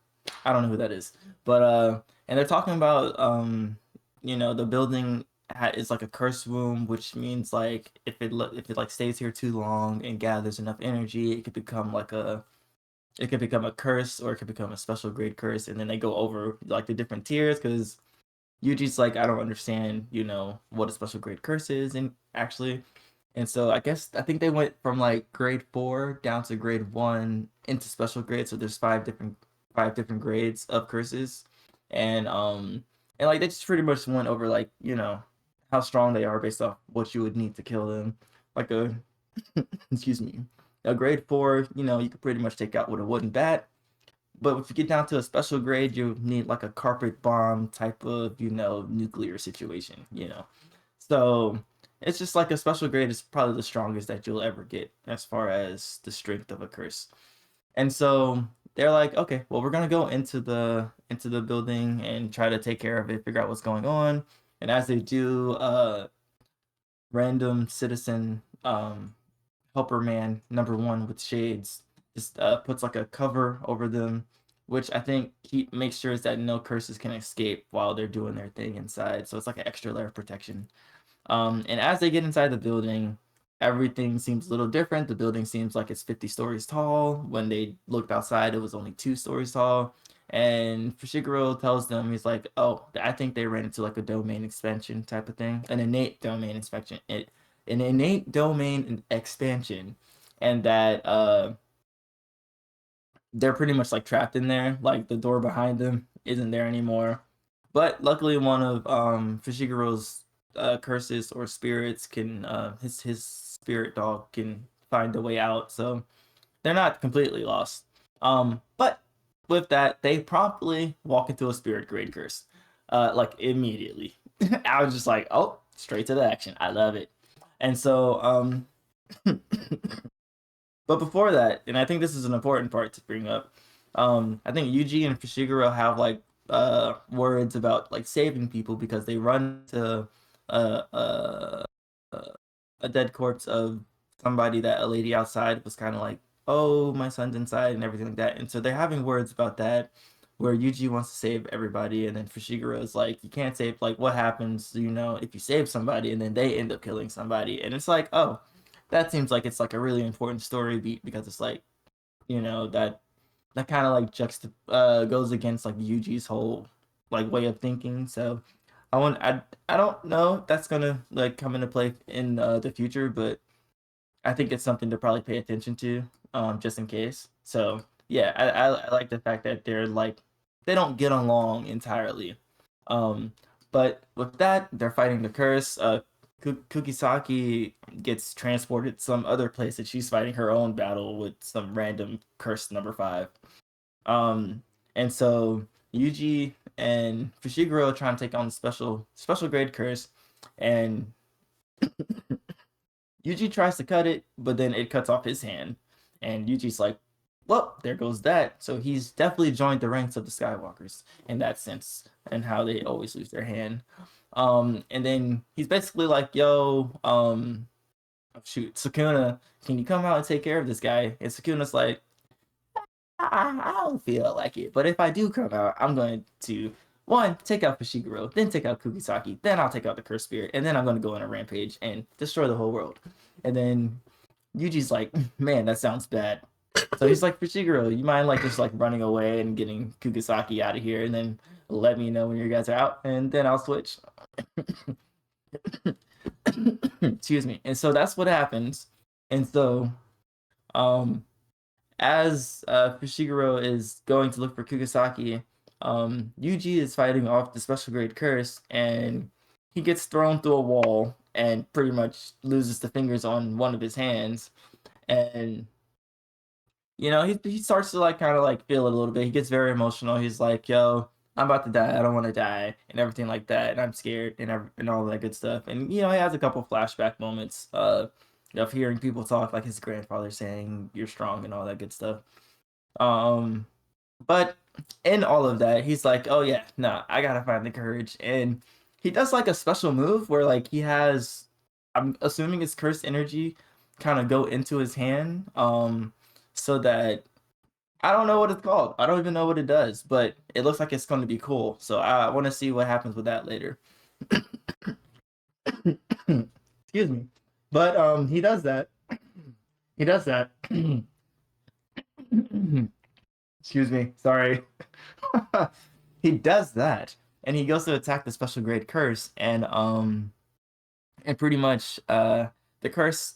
I don't know who that is, but and they're talking about the building is like a curse womb, which means like if it like stays here too long and gathers enough energy, it could become a curse, or it could become a special grade curse. And then they go over like the different tiers because Yuji's like, I don't understand, what a special grade curse is, and actually. And so I think they went from like grade 4 down to grade 1 into special grade. So there's five different grades of curses, and like they just pretty much went over like how strong they are based off what you would need to kill them. Like a excuse me, a grade 4, you could pretty much take out with a wooden bat. But if you get down to a special grade, you need like a carpet bomb type of nuclear situation. So it's just like a special grade is probably the strongest that you'll ever get as far as the strength of a curse. And so they're like, okay, well, we're gonna go into the building and try to take care of it, figure out what's going on. And as they do, random citizen helper man number one with shades just puts like a cover over them, which I think he makes sure is that no curses can escape while they're doing their thing inside. So it's like an extra layer of protection. And as they get inside the building, everything seems a little different. The building seems like it's 50 stories tall. When they looked outside, it was only 2 stories tall. And Fushiguro tells them, he's like, oh, I think they ran into like a domain expansion type of thing, an innate domain expansion, an innate domain expansion, and that they're pretty much like trapped in there. Like the door behind them isn't there anymore. But luckily, one of Fushiguro's curses or spirits can his spirit dog can find a way out. So they're not completely lost. But with that, they promptly walk into a spirit grade curse, like immediately. I was just like, oh, straight to the action. I love it. And so, but before that, and I think this is an important part to bring up, I think Yuji and Fushiguro have like words about like saving people because they run to uh, uh, a dead corpse of somebody that a lady outside was kind of like, oh, my son's inside and everything like that. And so they're having words about that where Yuji wants to save everybody, and then Fushiguro is like, you can't save, like, what happens, you know, if you save somebody and then they end up killing somebody. And it's like, oh, that seems like it's like a really important story beat because it's like, you know, that kind of like goes against like Yuji's whole like way of thinking. So I don't know if that's gonna like come into play in the future, but I think it's something to probably pay attention to, just in case. So yeah, I like the fact that they're like they don't get along entirely. Um, but with that, they're fighting the curse. Kukisaki gets transported to some other place that she's fighting her own battle with some random curse number 5. Um, and so Yuji and Fushiguro are trying to take on the special grade curse, and Yuji tries to cut it, but then it cuts off his hand. And Yuji's like, well, there goes that. So he's definitely joined the ranks of the Skywalkers in that sense, and how they always lose their hand. And then he's basically like, yo, shoot, Sukuna, can you come out and take care of this guy? And Sukuna's like, I don't feel like it. But if I do come out, I'm going to one, take out Fushiguro, then take out Kugisaki, then I'll take out the cursed spirit, and then I'm going to go on a rampage and destroy the whole world. And then Yuji's like, man, that sounds bad. So he's like, Fushiguro, you mind like just like running away and getting Kugisaki out of here, and then let me know when you guys are out, and then I'll switch. Excuse me. And so that's what happens. And so, as Fushiguro is going to look for Kugisaki, Yuji is fighting off the special grade curse, and he gets thrown through a wall and pretty much loses the fingers on one of his hands. And you know, he starts to like kind of like feel it a little bit. He gets very emotional. He's like, "Yo, I'm about to die. I don't want to die," and everything like that. And I'm scared and all that good stuff. And you know, he has a couple flashback moments of hearing people talk, like his grandfather saying, "You're strong" and all that good stuff. Um, but in all of that, he's like, "Oh yeah, no, I gotta find the courage." And he does like a special move where like he has, I'm assuming his cursed energy kind of go into his hand, so that I don't know what it's called. I don't even know what it does, but it looks like it's going to be cool. So I want to see what happens with that later. Excuse me. But he does that. He does that. Excuse me. Sorry. He does that, and he goes to attack the special grade curse, and pretty much the curse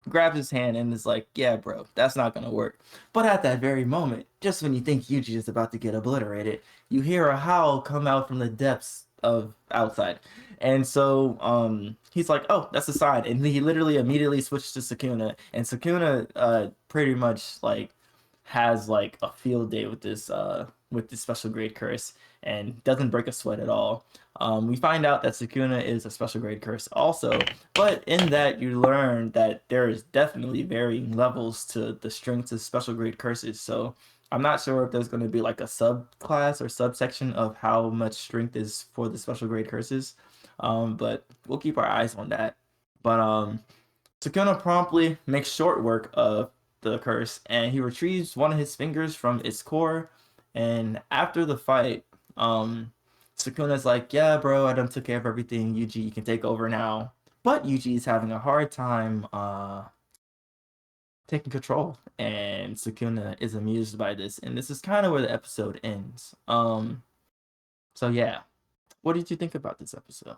grabs his hand and is like, yeah, bro, that's not gonna work. But at that very moment, just when you think Yuji is about to get obliterated, you hear a howl come out from the depths of outside. And so he's like, oh, that's a sign. And he literally immediately switched to Sukuna. And Sukuna pretty much like has like a field day with with the special grade curse and doesn't break a sweat at all. We find out that Sukuna is a special grade curse also, but in that you learn that there is definitely varying levels to the strengths of special grade curses. So I'm not sure if there's going to be like a subclass or subsection of how much strength is for the special grade curses. But we'll keep our eyes on that. But Sukuna promptly makes short work of the curse, and he retrieves one of his fingers from its core. And after the fight, Sukuna's like, "Yeah, bro, I done took care of everything. Yuji, you can take over now." But Yuji's having a hard time taking control, and Sukuna is amused by this. And this is kind of where the episode ends. So yeah, what did you think about this episode?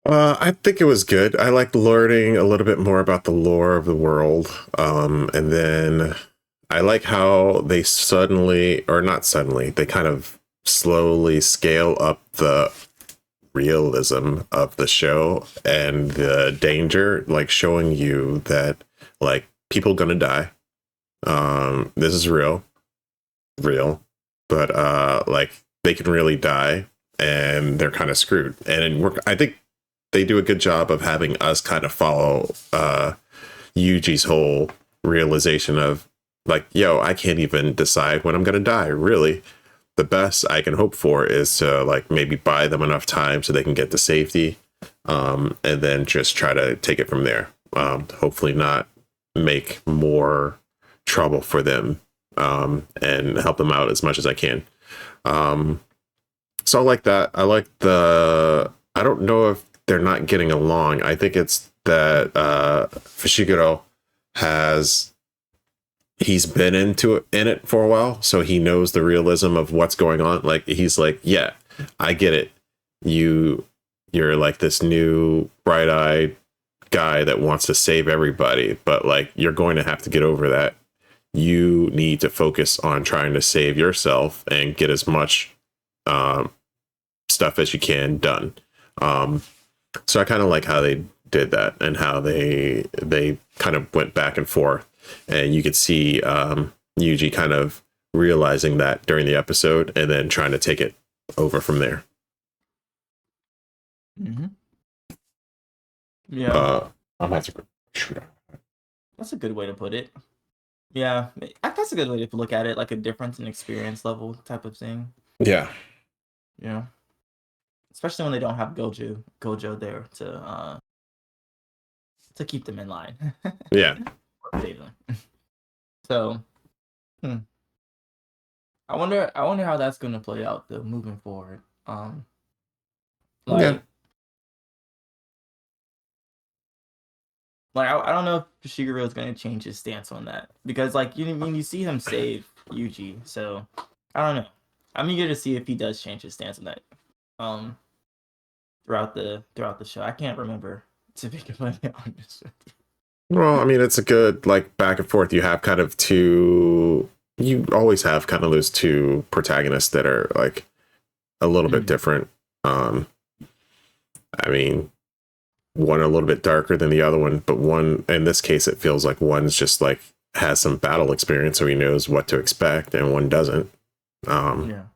I think it was good. I liked learning a little bit more about the lore of the world. And then I like how they suddenly, or not suddenly, they kind of slowly scale up the realism of the show and the danger, like showing you that like people gonna die. This is real, but like they can really die and they're kind of screwed. And I think they do a good job of having us kind of follow Yuji's whole realization of like, yo, I can't even decide when I'm gonna die. Really, the best I can hope for is to like maybe buy them enough time so they can get to safety, and then just try to take it from there. Hopefully not make more trouble for them, and help them out as much as I can. So I like that. I like I don't know if they're not getting along. I think it's that Fushiguro he's been in it for a while, so he knows the realism of what's going on. Like he's like, yeah, I get it. You're like this new bright-eyed guy that wants to save everybody, but like you're going to have to get over that. You need to focus on trying to save yourself and get as much stuff as you can done. So I kind of like how they did that and how they kind of went back and forth, and you could see Yuji kind of realizing that during the episode and then trying to take it over from there. Mm-hmm. Yeah, That's a good way to put it. Yeah, that's a good way to look at it, like a difference in experience level type of thing. Yeah. Yeah. Especially when they don't have Gojo there to keep them in line. Yeah. So, I wonder how that's going to play out though moving forward. Yeah. Like I don't know if Shigeru is going to change his stance on that, because like you see him save Yuji, so I don't know. I'm eager to see if he does change his stance on that. Throughout the show, I can't remember, to be completely honest. Well, I mean, it's a good like back and forth. You have kind of you always have kind of those two protagonists that are like a little bit different. I mean, one a little bit darker than the other one, but one in this case it feels like one's just like has some battle experience, so he knows what to expect, and one doesn't.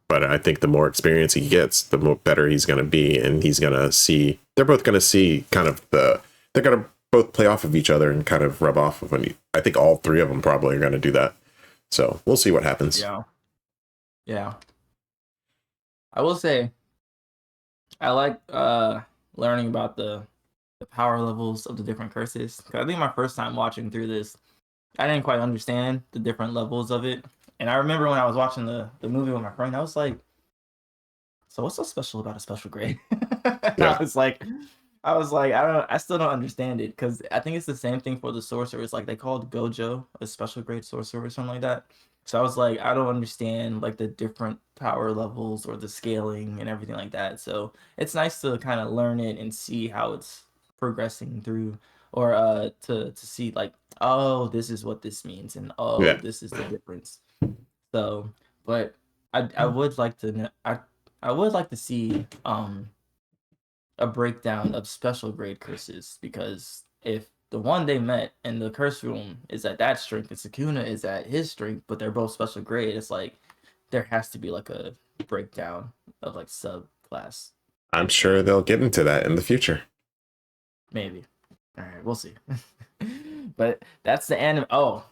But I think the more experience he gets, the more better he's going to be, and he's going to see. They're both going to see kind of they're going to both play off of each other and kind of rub off of I think all three of them probably are going to do that. So we'll see what happens. Yeah. I will say, I like learning about the power levels of the different curses. 'Cause I think my first time watching through this, I didn't quite understand the different levels of it. And I remember when I was watching the movie with my friend, I was like, so what's so special about a special grade? Yeah. I was like, I still don't understand it, because I think it's the same thing for the sorcerers. Like they called Gojo a special grade sorcerer or something like that. So I was like, I don't understand like the different power levels or the scaling and everything like that. So it's nice to kind of learn it and see how it's progressing through, or to see like, oh, this is what this means, and this is the difference. So, but I would like to I would like to see a breakdown of special grade curses, because if the one they met in the curse room is at that strength and Sukuna is at his strength, but they're both special grade, it's like there has to be like a breakdown of like subclass. I'm sure they'll get into that in the future. Maybe. All right, we'll see. But that's the anime. Oh,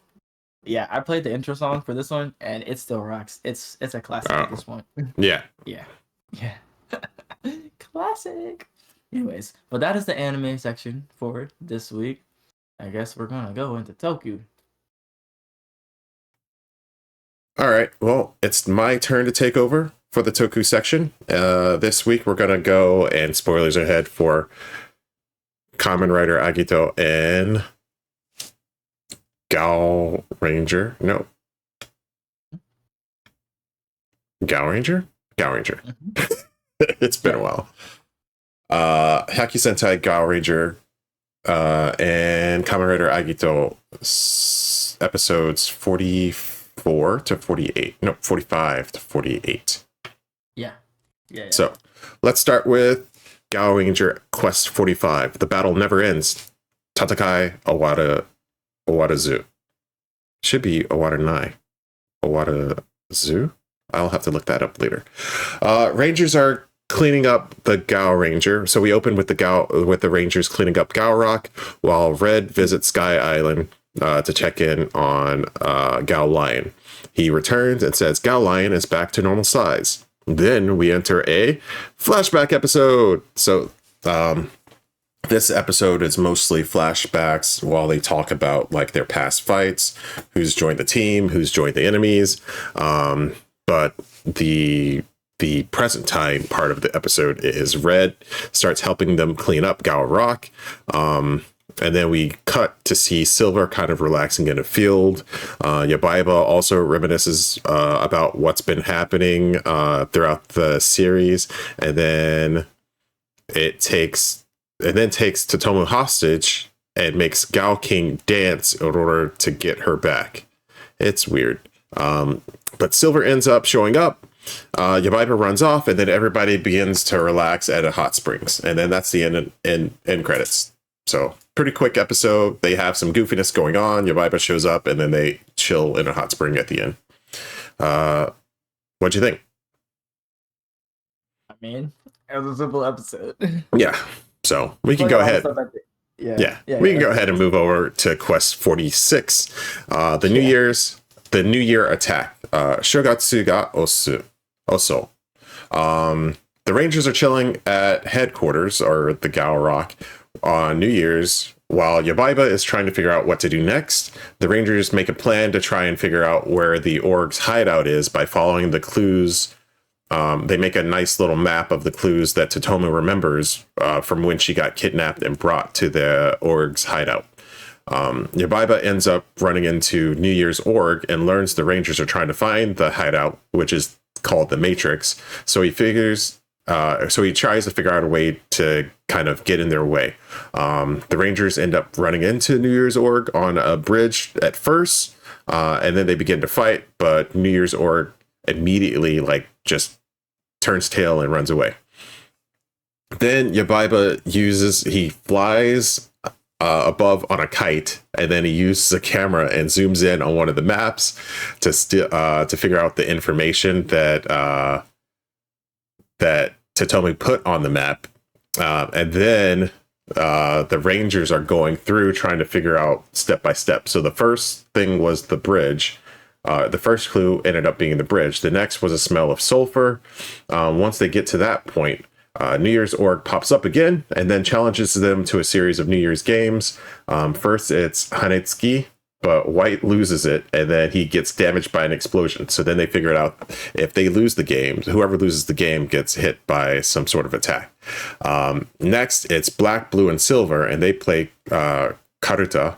yeah, I played the intro song for this one, and it still rocks. It's a classic at this point. Yeah. Yeah. Classic. Anyways, but that is the anime section for this week. I guess we're gonna go into Toku. All right. Well, it's my turn to take over for the Toku section. This week we're gonna go, and spoilers ahead, for Kamen Rider Agito and Gaoranger. No. Gaoranger? Gaoranger. It's been a while. Haki Sentai Gaoranger and Kamen Rider Agito episodes 44 to 48. No, 45 to 48. Yeah. So let's start with Gaoranger Quest 45. The battle never ends. Tatakai Owarazu. Should be Owaranai. Owarazu? I'll have to look that up later. Rangers are cleaning up the Gaoranger. So we open with the Rangers cleaning up Gao Rock, while Red visits Sky Island to check in on Gao Lion. He returns and says Gao Lion is back to normal size. Then we enter a flashback episode. So this episode is mostly flashbacks while they talk about like their past fights, who's joined the team, who's joined the enemies. But the present time part of the episode is Red starts helping them clean up Gao Rock. And then we cut to see Silver kind of relaxing in a field. Yabaiba also reminisces about what's been happening throughout the series. And then takes Totomo hostage and makes Gao King dance in order to get her back. It's weird. But Silver ends up showing up. Yabaiba runs off, and then everybody begins to relax at a hot springs. And then that's the end credits. So pretty quick episode. They have some goofiness going on. Yabaiba shows up, and then they chill in a hot spring at the end. What'd you think? I mean, it was a simple episode. Yeah. So we can go ahead. Yeah. We can go ahead and move over to Quest 46. The New Year attack. Shogatsu ga oso. The Rangers are chilling at headquarters, or the Gao Rock, on New Year's, while Yabaiba is trying to figure out what to do next. The Rangers make a plan to try and figure out where the Org's hideout is by following the clues. They make a nice little map of the clues that Totomo remembers from when she got kidnapped and brought to the Org's hideout. Yabaiba ends up running into New Year's Org and learns the Rangers are trying to find the hideout, which is called the Matrix. So he tries to figure out a way to kind of get in their way. The Rangers end up running into New Year's Org on a bridge at first, and then they begin to fight, but New Year's Org immediately just turns tail and runs away. Then Yabaiba flies above on a kite, and then he uses a camera and zooms in on one of the maps to figure out the information that Totomi put on the map. And then the Rangers are going through trying to figure out step by step. So the first thing was the bridge. The first clue ended up being the bridge. The next was a smell of sulfur. Once they get to that point, New Year's Org pops up again and then challenges them to a series of New Year's games. First, it's Hanetsuki, but White loses it, and then he gets damaged by an explosion. So then they figure it out. If they lose the game, whoever loses the game gets hit by some sort of attack. Next, it's Black, Blue, and Silver, and they play Karuta,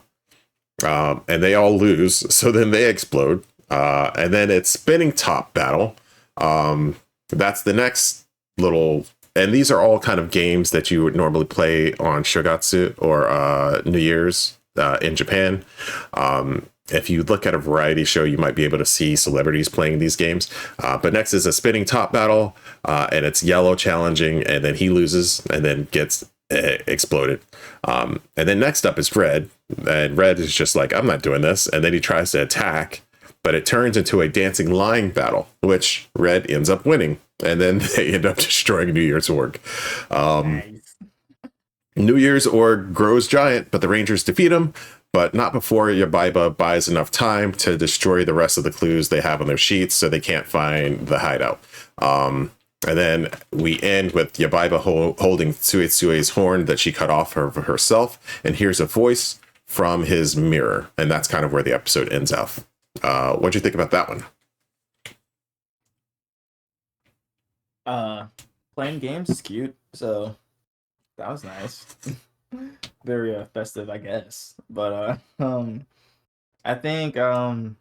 and they all lose. So then they explode. And then it's Spinning Top Battle. That's the next little... And these are all kind of games that you would normally play on Shogatsu or New Year's in Japan. If you look at a variety show, you might be able to see celebrities playing these games. But next is a Spinning Top Battle, and it's Yellow challenging, and then he loses and then gets exploded. And then next up is Red, and Red is just like, I'm not doing this. And then he tries to attack, but it turns into a dancing line battle, which Red ends up winning. And then they end up destroying New Year's Org. Nice. New Year's Org grows giant, but the Rangers defeat him, but not before Yabaiba buys enough time to destroy the rest of the clues they have on their sheets so they can't find the hideout. And then we end with Yabaiba holding Tsuetsue's horn that she cut off herself, and hears a voice from his mirror. And that's kind of where the episode ends off. What'd you think about that one? Playing games is cute, so that was nice. Very festive, I guess. But I think I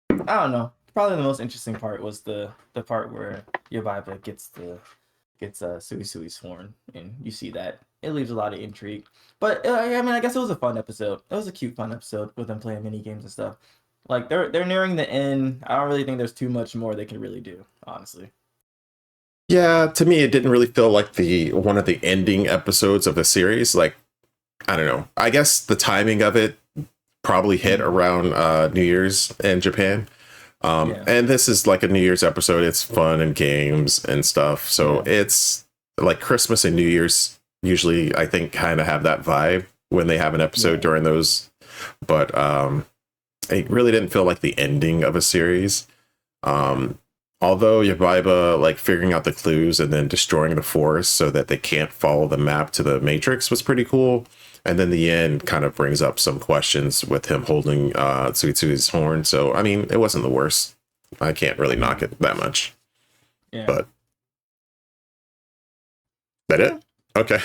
don't know. Probably the most interesting part was the part where Yabaiba gets Suisui's horn, and you see that it leaves a lot of intrigue. But I mean, I guess it was a fun episode. It was a cute, fun episode with them playing mini games and stuff. Like they're nearing the end. I don't really think there's too much more they can really do, honestly. Yeah, to me, it didn't really feel like one of the ending episodes of the series. Like, I don't know. I guess the timing of it probably hit around New Year's in Japan. And this is like a New Year's episode. It's fun and games and stuff. So it's like Christmas and New Year's usually, I think, kind of have that vibe when they have an episode during those. But it really didn't feel like the ending of a series. Although Yabaiba like figuring out the clues and then destroying the forest so that they can't follow the map to the Matrix was pretty cool. And then the end kind of brings up some questions with him holding Tsuitsu's horn. So, I mean, it wasn't the worst. I can't really knock it that much. Yeah. But that it? Okay.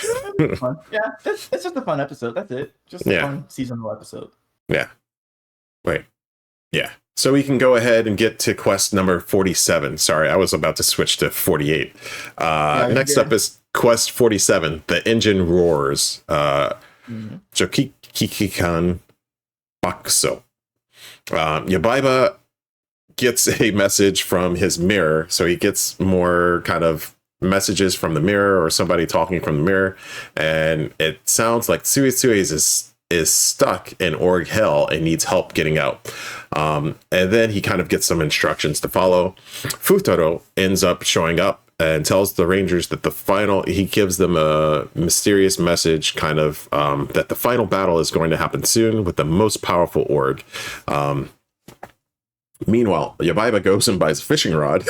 Fun. Yeah, it's just a fun episode. That's it. Just a fun seasonal episode. Yeah. Wait. Yeah. So we can go ahead and get to quest number 47. Sorry, I was about to switch to 48. Next up is quest 47. The engine roars. Jokikikan Bakuso. Yabaiba gets a message from his mirror. So he gets more kind of messages from the mirror or somebody talking from the mirror. And it sounds like Tsuitsui is stuck in Org Hell and needs help getting out. And then he kind of gets some instructions to follow. Futaro ends up showing up and tells the Rangers that he gives them a mysterious message kind of that the final battle is going to happen soon with the most powerful Org. Meanwhile, Yabaiba goes and buys a fishing rod.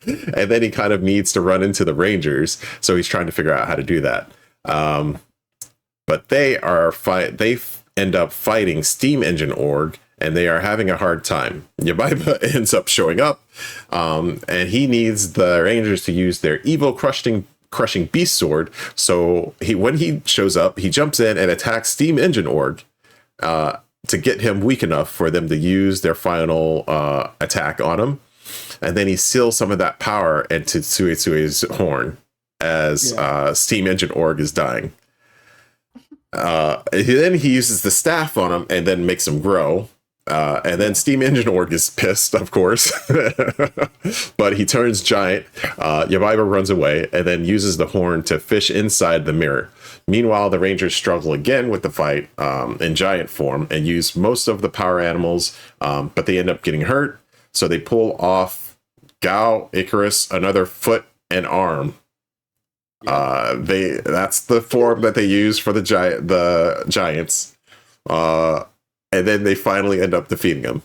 And then he kind of needs to run into the Rangers. So he's trying to figure out how to do that. But they end up fighting Steam Engine Org, and they are having a hard time. Yabaiba ends up showing up, and he needs the Rangers to use their evil crushing beast sword. So when he shows up, he jumps in and attacks Steam Engine Org to get him weak enough for them to use their final attack on him. And then he seals some of that power into Tsuitsui's horn as Steam Engine Org is dying. Then he uses the staff on him and then makes him grow. And then Steam Engine Org is pissed, of course. But he turns giant. Yabaiba runs away and then uses the horn to fish inside the mirror. Meanwhile, the Rangers struggle again with the fight in giant form and use most of the power animals, but they end up getting hurt. So they pull off Gao, Icarus, another foot and arm. That's the form that they use for the giants. And then they finally end up defeating them.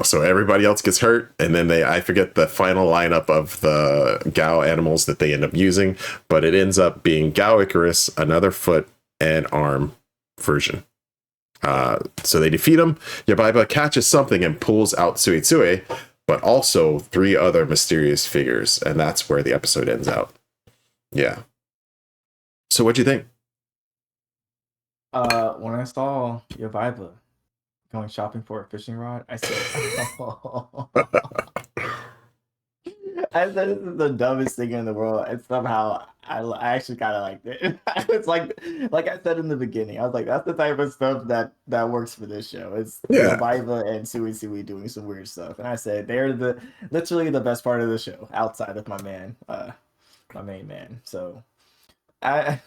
So everybody else gets hurt, and then I forget the final lineup of the Gao animals that they end up using, but it ends up being Gao Icarus, another foot and arm version. So they defeat him. Yabaiba catches something and pulls out Tsuitsui, but also 3 other mysterious figures, and that's where the episode ends out. Yeah. So what'd you think? When I saw Yabaiba going shopping for a fishing rod, I said, I said this is the dumbest thing in the world, and somehow I actually kind of liked it. It's like I said in the beginning, I was like, that's the type of stuff that works for this show. It's Yabaiba and Suisui doing some weird stuff, and I said they're literally the best part of the show outside of my main man. So I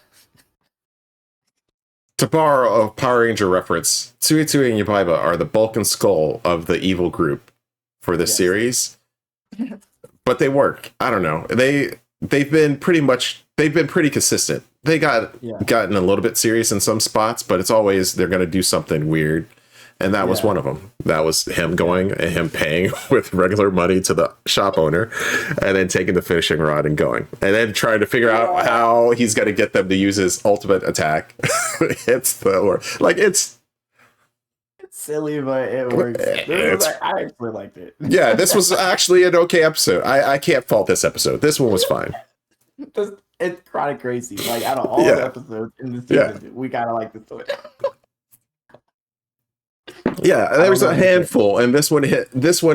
to borrow a Power Ranger reference, Tsuitsui and Yubaiba are the bulk and skull of the evil group for this series. But they work. I don't know. They've been pretty consistent. They gotten a little bit serious in some spots, but it's always they're going to do something weird. And that was one of them. That was him going and him paying with regular money to the shop owner and then taking the finishing rod and going. And then trying to figure out how he's going to get them to use his ultimate attack. It's silly, but it works. I actually liked it. Yeah, this was actually an okay episode. I can't fault this episode. This one was fine. It's kind of crazy. Like, out of all the episodes in the season, we kind of like this one. Yeah, there was a handful, and this one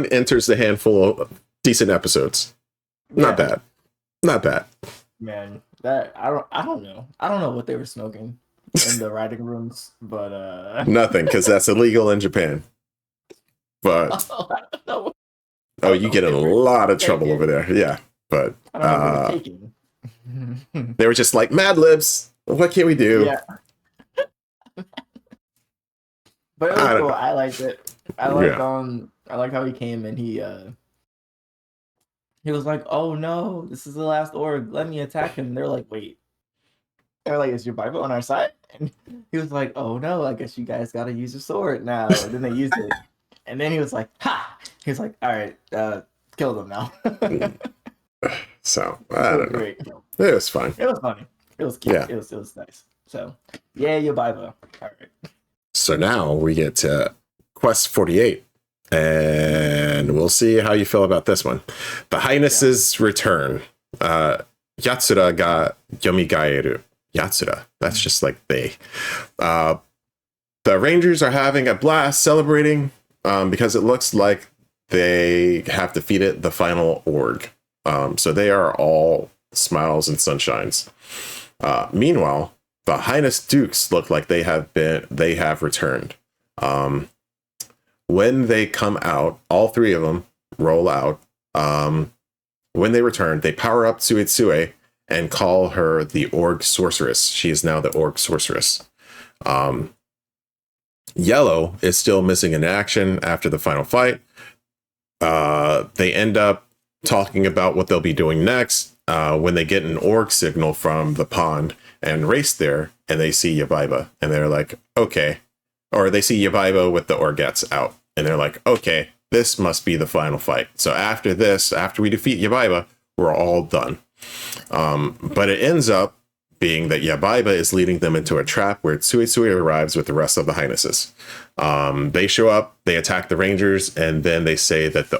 enters the handful of decent episodes. Not bad. Man, that I don't know. I don't know what they were smoking in the writing rooms, but nothing, because that's illegal in Japan. But you get in a lot of trouble over there. Yeah, but they were just like Mad Libs. What can we do? Yeah. But it was cool. I liked it. I like how he came and he was like, "Oh no, this is the last org. Let me attack him." And they're like, "Wait." They're like, "Is your Bible on our side?" And he was like, "Oh no, I guess you guys gotta use your sword now." And then they used it. And then he was like, "Ha!" He was like, "All right, kill them now." So I don't know. Great. It was fun. It was funny. It was cute. Yeah. It was nice. So yeah, your Bible. All right. So now we get to Quest 48, and we'll see how you feel about this one. The Highness's return. Yatsura ga yomigaeru. Yatsura. That's just like they. The Rangers are having a blast celebrating because it looks like they have defeated the final org. So they are all smiles and sunshines. Meanwhile, the Highness Dukes look like they have returned. When they come out, all three of them roll out. When they return, they power up Tsuitsui and call her the Org Sorceress. She is now the Org Sorceress. Yellow is still missing in action after the final fight. They end up talking about what they'll be doing next when they get an Org signal from the pond and race there, and they see Yubaiba, and they're like, okay. Or they see Yubaiba with the Orgets out, and they're like, okay, this must be the final fight. So after this, after we defeat Yubaiba, we're all done. But it ends up being that Yubaiba is leading them into a trap where Tsuitsui arrives with the rest of the Highnesses. They show up, they attack the Rangers, and then they say that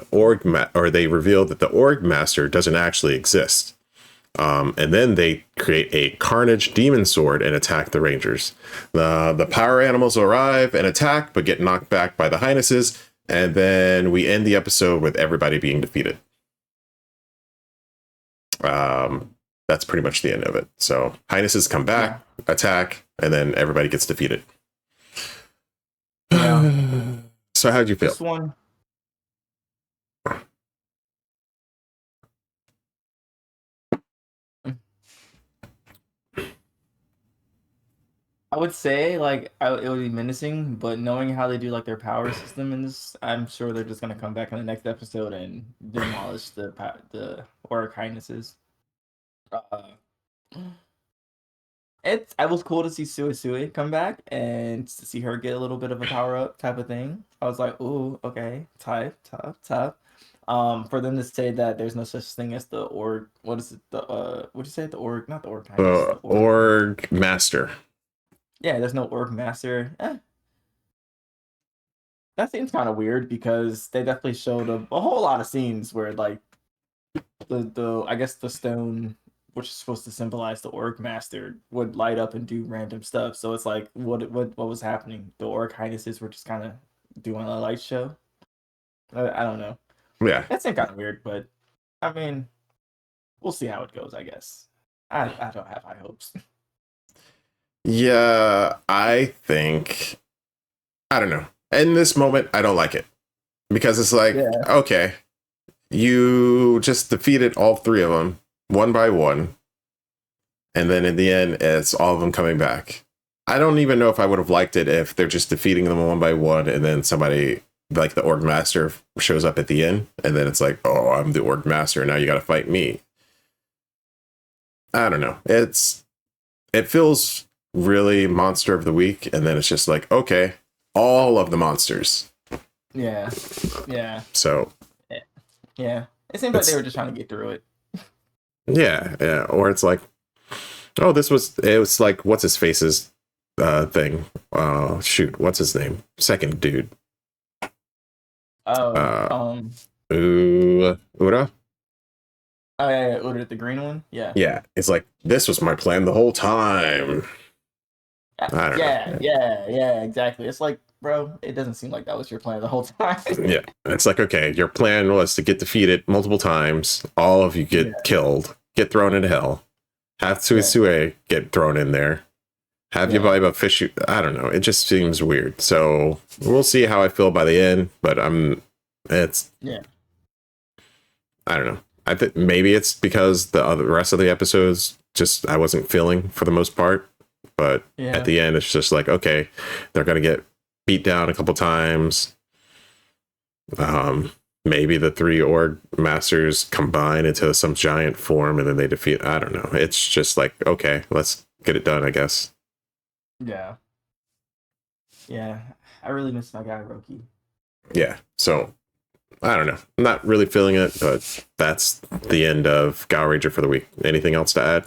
they reveal that the Org Master doesn't actually exist. And then they create a Carnage Demon Sword and attack the Rangers. The power animals arrive and attack, but get knocked back by the Highnesses. And then we end the episode with everybody being defeated. That's pretty much the end of it. So Highnesses come back, attack, and then everybody gets defeated. Yeah. So how'd you feel? This one. I would say it would be menacing, but knowing how they do like their power system in this, I'm sure they're just gonna come back in the next episode and demolish the Orc Highnesses. It was cool to see Suisui come back and to see her get a little bit of a power up type of thing. I was like, ooh, okay, tough. For them to say that there's no such thing as the org, what is it? What'd you say? The org, not the org. The org master. Yeah, there's no org master. That seems kind of weird because they definitely showed a whole lot of scenes where like the I guess the stone, which is supposed to symbolize the org master, would light up and do random stuff. So it's like, what was happening? The org highnesses were just kind of doing a light show. I don't know. Yeah, that seemed kind of weird, but I mean, we'll see how it goes. I guess I don't have high hopes. Yeah, I don't know. In this moment, I don't like it because it's like, okay, you just defeated all three of them one by one, and then in the end, it's all of them coming back. I don't even know if I would have liked it if they're just defeating them one by one, and then somebody like the Org Master shows up at the end, and then it's like, oh, I'm the Org Master, now you got to fight me. I don't know. It feels really Monster of the Week, and then it's just like, okay, all of the monsters. Yeah. Yeah. So Yeah. It seemed like they were just trying to get through it. yeah. Or it's like, oh, it was like, what's his face's thing? Shoot, what's his name? Second dude. Oh, Ura? oh yeah, ordered the green one. Yeah. Yeah, it's like, this was my plan the whole time. I don't know. Yeah, exactly. It's like, bro, it doesn't seem like that was your plan the whole time. Yeah, it's like, okay, your plan was to get defeated multiple times, all of you get killed, get thrown into hell, have Tsuisue get thrown in there, have Yabaiba fish you. I don't know, it just seems weird. So we'll see how I feel by the end, but it's I don't know. I think maybe it's because the rest of the episodes just I wasn't feeling for the most part, but at the end it's just like, okay, they're gonna get beat down a couple times. Maybe the 3 Org Masters combine into some giant form and then they defeat. I don't know. It's just like, okay, let's get it done, I guess. Yeah. I really miss my guy Roki. Yeah. So I don't know. I'm not really feeling it, but that's the end of Gaoranger for the week. Anything else to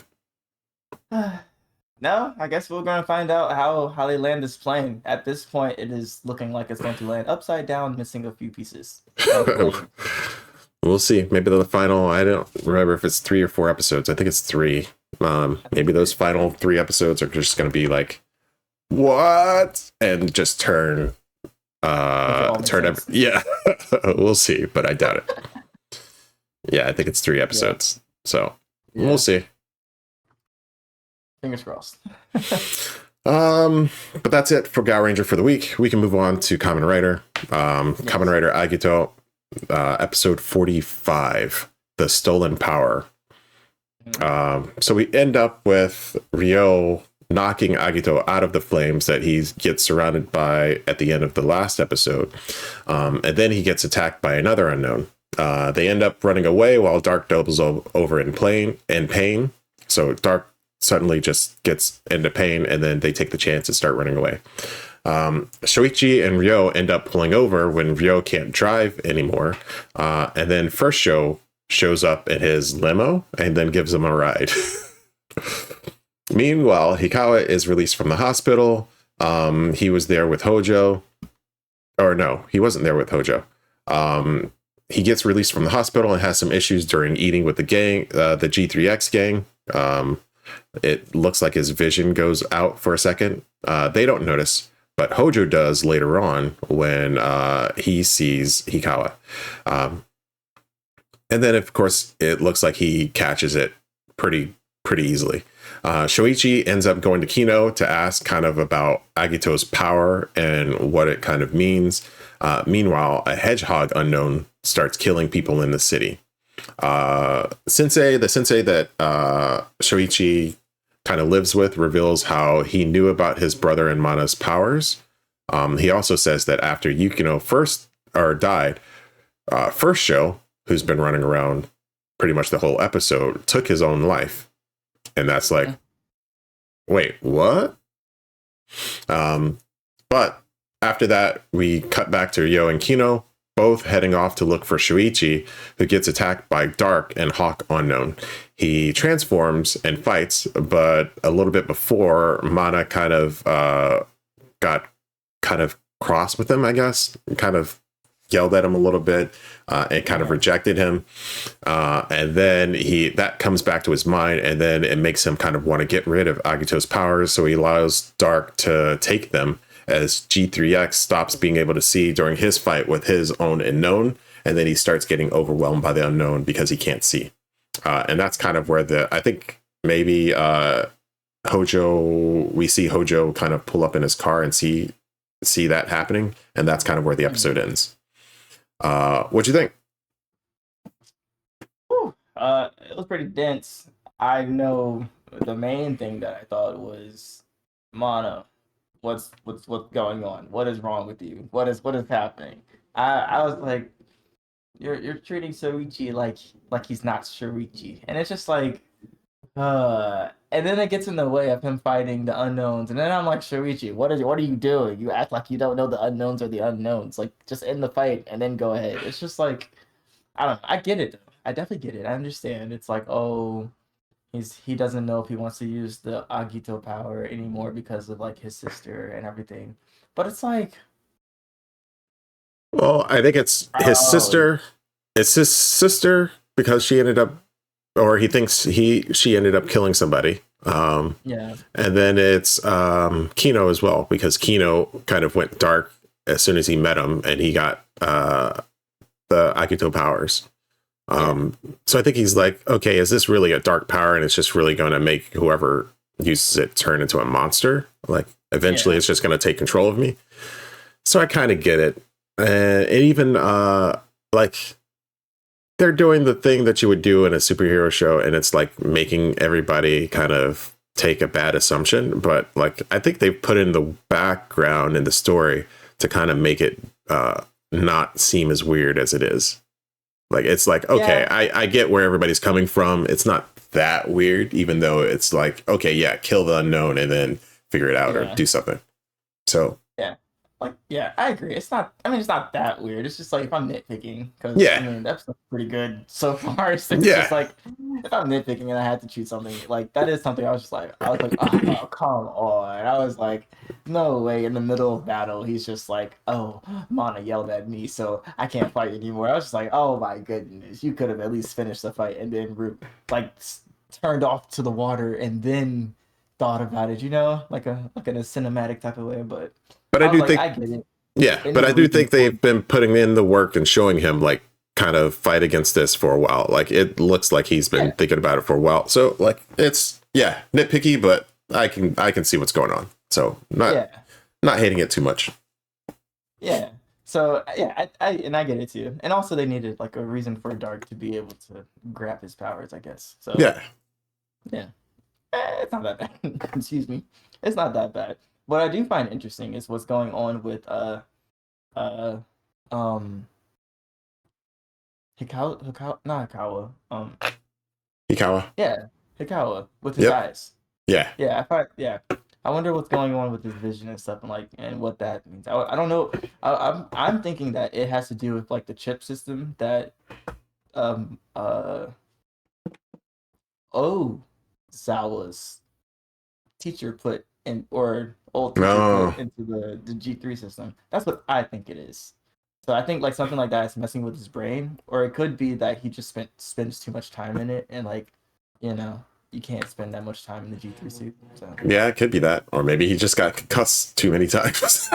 add? No, I guess we're going to find out how they land this plane. At this point, it is looking like it's going to land upside down, missing a few pieces. We'll see. Maybe the final, I don't remember if it's 3 or 4 episodes. I think it's 3. Maybe those final 3 episodes are just going to be like, what? And just turn yeah. We'll see, but I doubt it. Yeah, I think it's 3 episodes. So we'll see. Fingers crossed. But that's it for Gaoranger for the week. We can move on to Kamen Rider. Kamen Rider Agito, episode 45, The Stolen Power. So we end up with Ryo knocking Agito out of the flames that he gets surrounded by at the end of the last episode. And then he gets attacked by another unknown. They end up running away while Dark doubles over in pain. So Dark suddenly just gets into pain, and then they take the chance and start running away. Shoichi and Ryo end up pulling over when Ryo can't drive anymore. And then First Show shows up in his limo and then gives him a ride. Meanwhile, Hikawa is released from the hospital. He was there with Hojo. Or no, he wasn't there with Hojo. He gets released from the hospital and has some issues during eating with the gang, the G3X gang. It looks like his vision goes out for a second. They don't notice, but Hojo does later on when he sees Hikawa. And then, of course, it looks like he catches it pretty easily. Shoichi ends up going to Kino to ask kind of about Agito's power and what it kind of means. Meanwhile, a hedgehog unknown starts killing people in the city. The sensei that Shoichi kind of lives with reveals how he knew about his brother and Mana's powers. He also says that after Yukino died, First Show, who's been running around pretty much the whole episode, took his own life. And that's like, wait, what? But after that, we cut back to Ryo and Kino, both heading off to look for Shuichi, who gets attacked by Dark and Hawk Unknown. He transforms and fights, but a little bit before, Mana kind of got kind of cross with him, I guess, kind of yelled at him a little bit and kind of rejected him. And then that comes back to his mind, and then it makes him kind of want to get rid of Agito's powers. So he allows Dark to take them as G3X stops being able to see during his fight with his own unknown. And then he starts getting overwhelmed by the unknown because he can't see. And that's kind of where I think maybe we see Hojo kind of pull up in his car and see that happening. And that's kind of where the episode ends. What'd you think? It was pretty dense. I know the main thing that I thought was Mono, what's going on? What is wrong with you? What is happening? I was like, you're treating Soichi like he's not Shoichi, and it's just like, and then it gets in the way of him fighting the unknowns, and then I'm like, Shoichi, what are you doing? You act like you don't know the unknowns are the unknowns. Like, just end the fight and then go ahead. It's just like, I don't know. I get it though. I definitely get it. I understand. It's like, oh, he doesn't know if he wants to use the Agito power anymore because of like his sister and everything. But it's like, Well, I think it's his oh, sister. It's his sister because she ended up, or he thinks she ended up killing somebody. yeah, And then it's Kino as well, because Kino kind of went dark as soon as he met him, and he got the Agito powers. yeah, So I think he's like, okay, is this really a dark power, and it's just really going to make whoever uses it turn into a monster? Like eventually, yeah, it's just going to take control of me. So I kind of get it, and even like they're doing the thing that you would do in a superhero show, and it's like making everybody kind of take a bad assumption. But like I think they've put in the background in the story to kind of make it not seem as weird as it is. Like it's like, okay, yeah, I get where everybody's coming from. It's not that weird, even though it's like, okay, yeah, kill the unknown and then figure it out or yeah. do something. So Yeah. Like, yeah, I agree. It's not, I mean, it's not that weird. It's just like if I'm nitpicking, because I yeah, mean, that's pretty good so far. So it's just yeah, like, if I'm nitpicking and I had to choose something, like, that is something I was like, oh, come on. I was like, no way. In the middle of battle, he's just like, oh, Mana yelled at me, so I can't fight anymore. I was just like, oh my goodness, you could have at least finished the fight and then, like, turned off to the water and then thought about it, like in a cinematic type of way, but. but I I was do like, think, I get it. yeah, They but need I a do reason think for it. they've been putting in the work and showing him like kind of fight against this for a while. Like it looks like he's been Yeah, thinking about it for a while. So like it's yeah, nitpicky, but I can see what's going on. So yeah, not hating it too much. yeah. So yeah, I get it too. And also they needed like a reason for Dark to be able to grab his powers, I guess. So Yeah. yeah, it's not that bad. Excuse me, it's not that bad. What I do find interesting is what's going on with uh um Hikawa, not Hikawa, Ikawa. yeah, Hikawa with his Yep. eyes. Yeah. Yeah, yeah. I wonder what's going on with his vision and stuff, and like, and what that means. I don't know. I'm thinking that it has to do with like the chip system that um uh oh Zawa's teacher put in, or old teacher put No. into the G3 system. That's what I think it is. So I think like something like that is messing with his brain, or it could be that he just spends too much time in it, and like, you know, you can't spend that much time in the G3 suit. So Yeah, it could be that. Or maybe he just got concussed too many times.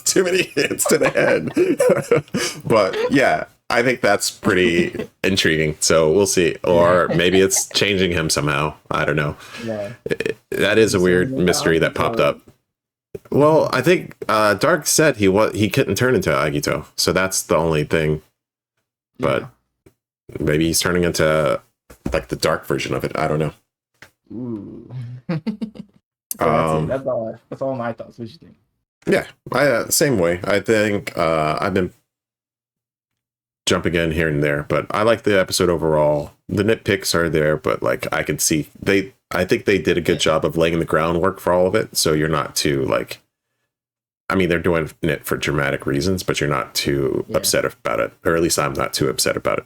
Too many hits to the head. But yeah, I think that's pretty intriguing. So we'll see. yeah, Or maybe it's changing him somehow. I don't know. yeah. That is a He's turning weird into mystery that popped Agito. up. Well, I think Dark said he couldn't turn into Agito. So that's the only thing. But Yeah. maybe he's turning into like the dark version of it. I don't know. Ooh. So that's it. Um, That's all my thoughts. What you think? yeah, same way. I think I've been jumping in here and there, but I like the episode overall. The nitpicks are there, but like I can see I think they did a good Yeah. job of laying the groundwork for all of it. So you're not too like, I mean, they're doing it for dramatic reasons, but you're not too Yeah. upset about it, or at least I'm not too upset about it.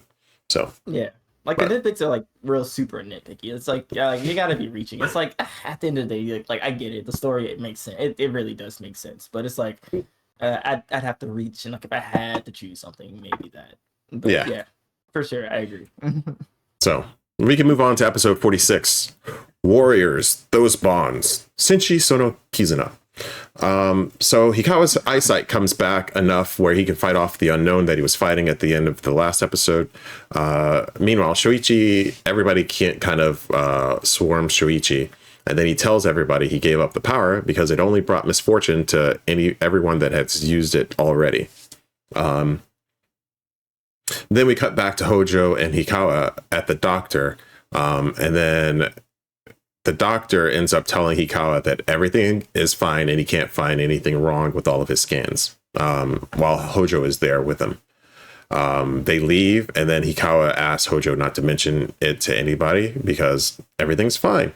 So, Yeah. Like the but nitpicks are like real super nitpicky. It's like, yeah, like, you gotta be reaching. It's like at the end of the day, like I get it. The story, it makes sense. It really does make sense. But it's like I'd have to reach, and like if I had to choose something, maybe that. But yeah, yeah, for sure, I agree. so we can move on to episode 46, Warriors, Those Bonds, Senshi Sono Kizuna. So Hikawa's eyesight comes back enough where he can fight off the unknown that he was fighting at the end of the last episode. Meanwhile, Shoichi, everybody can't kind of swarm Shoichi, and then he tells everybody he gave up the power because it only brought misfortune to everyone that has used it already. Then we cut back to Hojo and Hikawa at the doctor, and then the doctor ends up telling Hikawa that everything is fine and he can't find anything wrong with all of his scans, while Hojo is there with him. They leave, and then Hikawa asks Hojo not to mention it to anybody because everything's fine.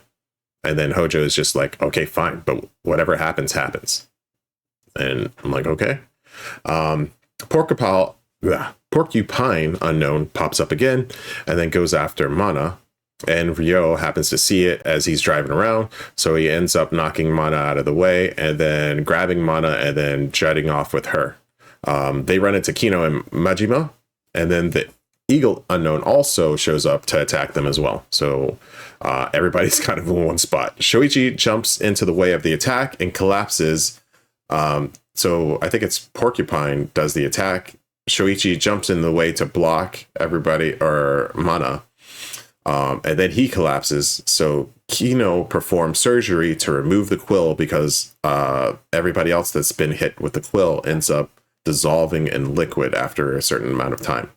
And then Hojo is just like, okay, fine, but whatever happens, happens. And I'm like, okay. Porcupine unknown pops up again and then goes after Mana. And Ryo happens to see it as he's driving around. So he ends up knocking Mana out of the way and then grabbing Mana and then jetting off with her. They run into Kino and Majima. And then the Eagle unknown also shows up to attack them as well. So everybody's kind of in one spot. Shoichi jumps into the way of the attack and collapses. So I think it's Porcupine does the attack. Shoichi jumps in the way to block everybody or Mana. And then he collapses. So Kino performs surgery to remove the quill because everybody else that's been hit with the quill ends up dissolving in liquid after a certain amount of time.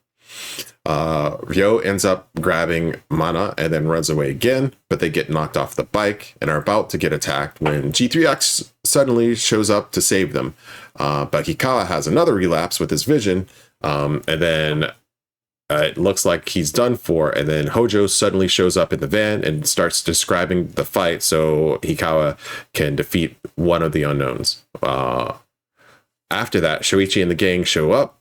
Ryo ends up grabbing Mana and then runs away again, but they get knocked off the bike and are about to get attacked when G3X suddenly shows up to save them. But Hikawa has another relapse with his vision, and then it looks like he's done for, and then Hojo suddenly shows up in the van and starts describing the fight so Hikawa can defeat one of the unknowns. After that, Shoichi and the gang show up,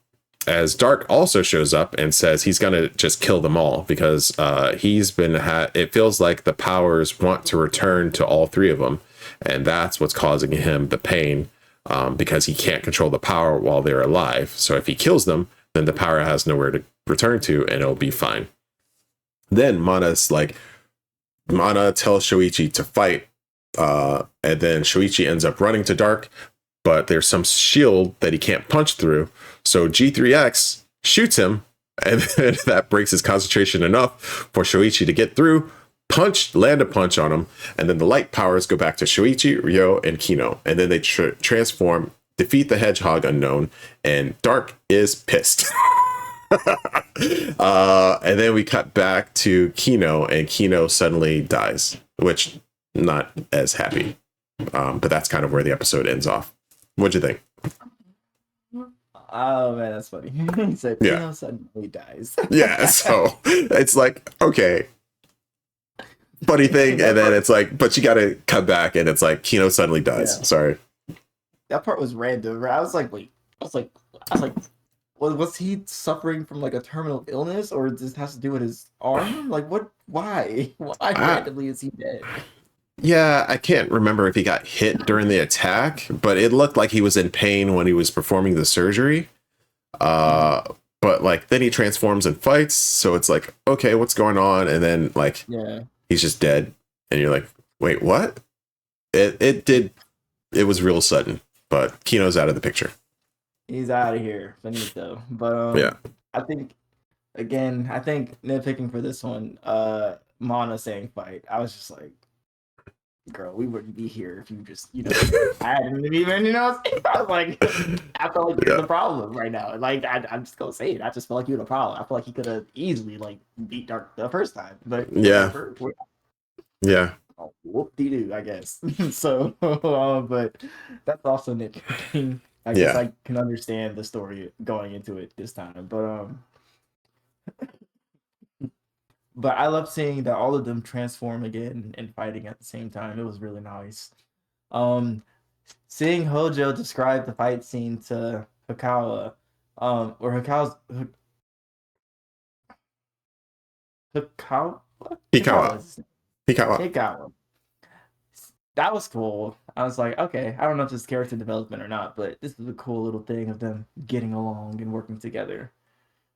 as Dark also shows up and says he's going to just kill them all because it feels like the powers want to return to all three of them, and that's what's causing him the pain, because he can't control the power while they're alive. So if he kills them, then the power has nowhere to return to and it'll be fine. Then Mana tells Shoichi to fight, and then Shoichi ends up running to Dark, but there's some shield that he can't punch through. So G3X shoots him, and then that breaks his concentration enough for Shoichi to get through, land a punch on him, and then the light powers go back to Shoichi, Ryo, and Kino. And then they transform, defeat the Hedgehog unknown, and Dark is pissed. And then we cut back to Kino, and Kino suddenly dies, which not as happy. But that's kind of where the episode ends off. What'd you think? Oh man, that's funny. He said Kino suddenly dies. Yeah, so it's like, okay, funny thing, and then it's like, but you gotta cut back, and it's like Kino suddenly dies. Yeah. Sorry. That part was random. I was like, wait. I was like, was he suffering from like a terminal illness, or does this has to do with his arm? Like, what? Why? Why randomly is he dead? Yeah, I can't remember if he got hit during the attack, but it looked like he was in pain when he was performing the surgery. But like then he transforms and fights, so it's like, okay, what's going on? And then like, he's just dead, and you're like, wait, what? It was real sudden, but Kino's out of the picture. He's out of here, finito. But I think nitpicking for this one, Mana saying fight, I was just like, girl, we wouldn't be here if you just, I hadn't even, I was like, I felt like you're the problem right now. Like, I'm just gonna say it. I just felt like you're the problem. I feel like he could have easily like beat Dark the first time, but yeah. Oh, whoop-de-doo, I guess. So, but that's also nitpicking. I guess I can understand the story going into it this time, but I love seeing that all of them transform again and fighting at the same time. It was really nice. Seeing Hojo describe the fight scene to Hikawa, or Hikawa. That was cool. I was like, okay, I don't know if this is character development or not, but this is a cool little thing of them getting along and working together.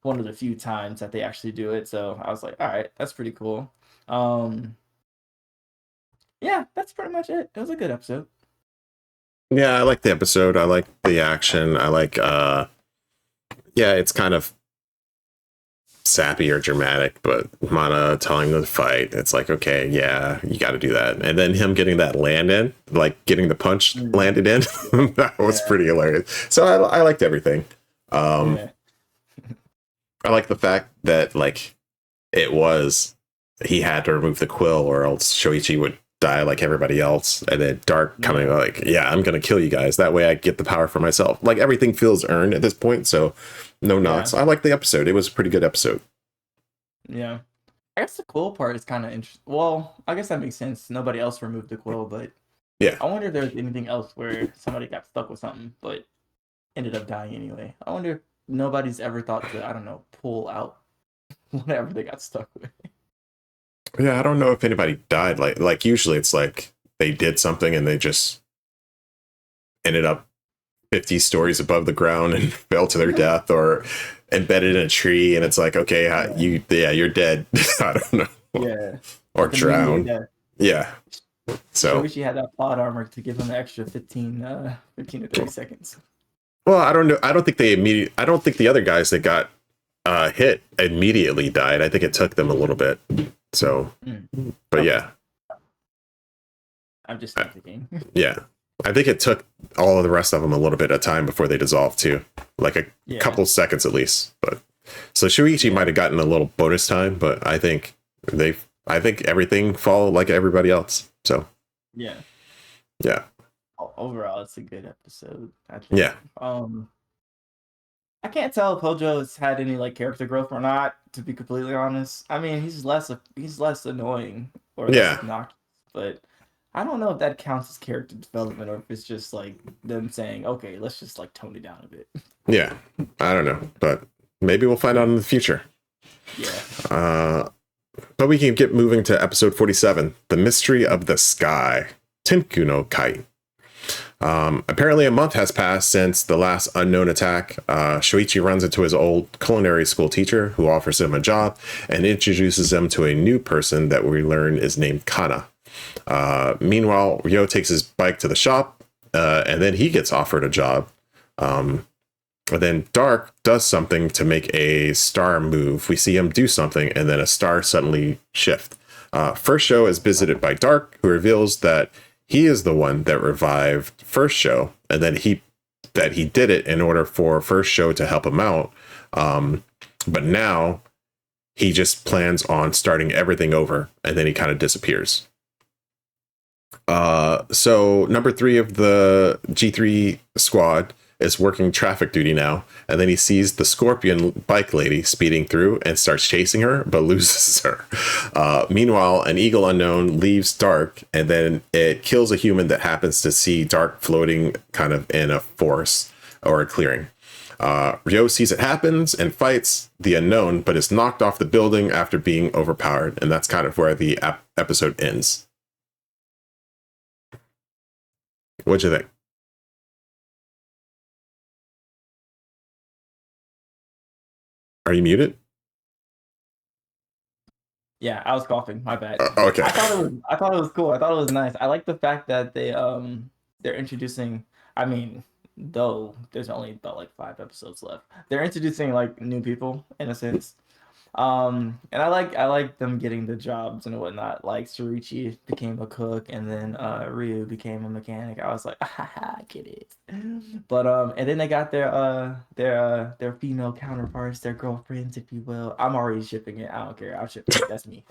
One of the few times that they actually do it. So I was like, all right, that's pretty cool. Yeah, that's pretty much it. It was a good episode. Yeah, I like the episode. I like the action. I like, it's kind of sappy or dramatic, but Mana telling them to fight, it's like, okay, yeah, you got to do that. And then him getting that land in, like getting the punch landed in, that was pretty hilarious. So I liked everything. I like the fact that like he had to remove the quill or else Shoichi would die like everybody else, and then Dark coming like, yeah, I'm gonna kill you guys. That way I get the power for myself. Like everything feels earned at this point, so no knocks. I like the episode. It was a pretty good episode. Yeah. I guess the quill part is kind of interesting. Well, I guess that makes sense. Nobody else removed the quill, but Yeah. I wonder if there's anything else where somebody got stuck with something, but ended up dying anyway. I wonder if nobody's ever thought to, I don't know, pull out whatever they got stuck with. Yeah, I don't know if anybody died. Like usually it's like they did something and they just ended up 50 stories above the ground and fell to their death, or embedded in a tree, and it's like, okay, you're dead. I don't know. Yeah. Or drowned. Yeah. So I wish you had that plot armor to give them the extra 15 to 30 seconds. Well, I don't know. I don't think the other guys that got hit immediately died. I think it took them a little bit. So, but okay. Yeah. I'm just thinking. Yeah. I think it took all of the rest of them a little bit of time before they dissolved too. Like a couple seconds at least. But so Shuichi might have gotten a little bonus time, but I think everything followed like everybody else. So yeah. Overall, it's a good episode. I think. Yeah. I can't tell if Hojo has had any like character growth or not. To be completely honest, I mean he's less annoying or less obnoxious, but I don't know if that counts as character development or if it's just like them saying, okay, let's just like tone it down a bit. Yeah, I don't know, but maybe we'll find out in the future. Yeah. But we can get moving to episode 47, The Mystery of the Sky, Tenku no Kai. Apparently a month has passed since the last unknown attack. Shoichi runs into his old culinary school teacher, who offers him a job and introduces him to a new person that we learn is named Kana. Meanwhile, Ryo takes his bike to the shop, and then he gets offered a job. And then Dark does something to make a star move. We see him do something, and then a star suddenly shift. First Show is visited by Dark, who reveals that he is the one that revived First Show, and then he did it in order for First Show to help him out. But now he just plans on starting everything over, and then he kind of disappears. So number 3 of the G3 squad is working traffic duty now, and then he sees the Scorpion bike lady speeding through and starts chasing her, but loses her. Meanwhile, an Eagle Unknown leaves Dark, and then it kills a human that happens to see Dark floating kind of in a forest or a clearing. Ryo sees it happens and fights the Unknown, but is knocked off the building after being overpowered, and that's kind of where the episode ends. What'd you think? Are you muted? Yeah, I was coughing. My bad. Okay. I thought it was cool. I thought it was nice. I like the fact that they're introducing. I mean, though there's only about like 5 episodes left, they're introducing like new people in a sense. And I like them getting the jobs and whatnot. Like Shuichi became a cook, and then Ryu became a mechanic. I was like, I get it. But and then they got their female counterparts, their girlfriends, if you will. I'm already shipping it. I don't care. I'll ship it. That's me.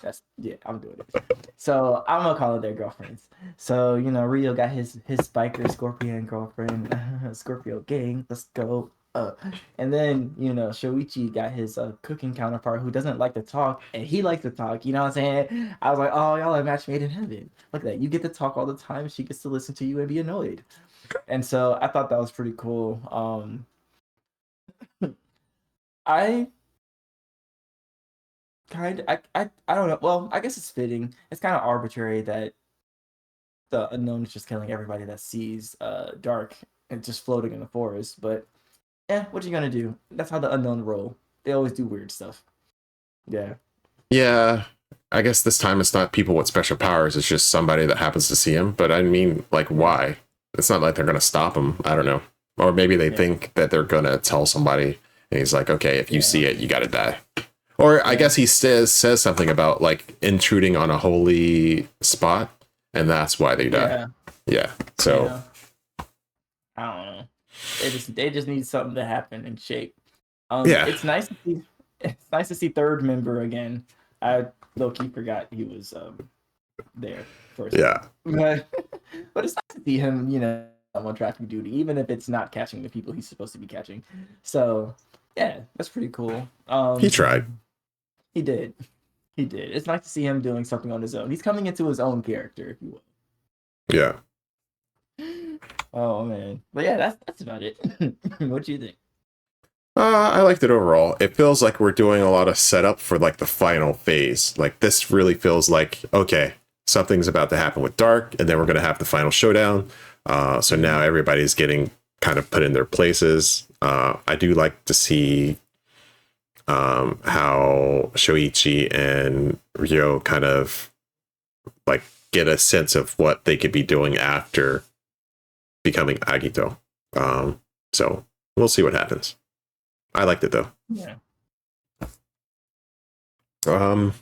I'm doing it. So I'm gonna call it their girlfriends. So Ryu got his biker Scorpion girlfriend, Scorpio gang. Let's go. And then Shoichi got his cooking counterpart who doesn't like to talk, and he likes to talk. You know what I'm saying? I was like, oh, y'all are a match made in heaven. Look at that. You get to talk all the time. She gets to listen to you and be annoyed. And so I thought that was pretty cool. I don't know. Well, I guess it's fitting. It's kind of arbitrary that the Unknown is just killing everybody that sees Dark and just floating in the forest, but what you gonna do? That's how the Unknown roll. They always do weird stuff. Yeah. Yeah. I guess this time it's not people with special powers. It's just somebody that happens to see him. But I mean, like, why? It's not like they're gonna stop him. I don't know. Or maybe they think that they're gonna tell somebody, and he's like, okay, if you see it, you gotta die. Or I guess he says something about like intruding on a holy spot, and that's why they die. Yeah. So I don't know. They just need something to happen and shape. It's nice to see third member again. I low-key forgot he was there first. Yeah. But it's nice to see him, on tracking duty, even if it's not catching the people he's supposed to be catching. So yeah, that's pretty cool. He tried. He did. He did. It's nice to see him doing something on his own. He's coming into his own character, if you Yeah. will. Oh man. But yeah, that's about it. What do you think? I liked it overall. It feels like we're doing a lot of setup for like the final phase. Like this really feels like, okay, something's about to happen with Dark, and then we're going to have the final showdown. So now everybody's getting kind of put in their places. I do like to see how Shoichi and Ryo kind of like get a sense of what they could be doing after becoming Agito. So we'll see what happens. I liked it though. Yeah. But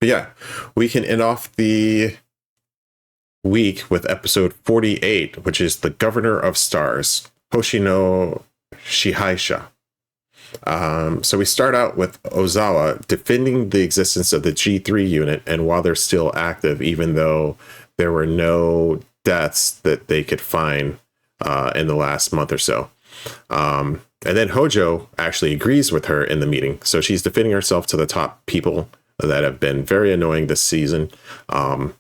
yeah, we can end off the week with episode 48, which is the Governor of Stars, Hoshino Shihaisha. So we start out with Ozawa defending the existence of the G3 unit, and while they're still active, even though there were no deaths that they could find in the last month or so. And then Hojo actually agrees with her in the meeting. So she's defending herself to the top people that have been very annoying this season. And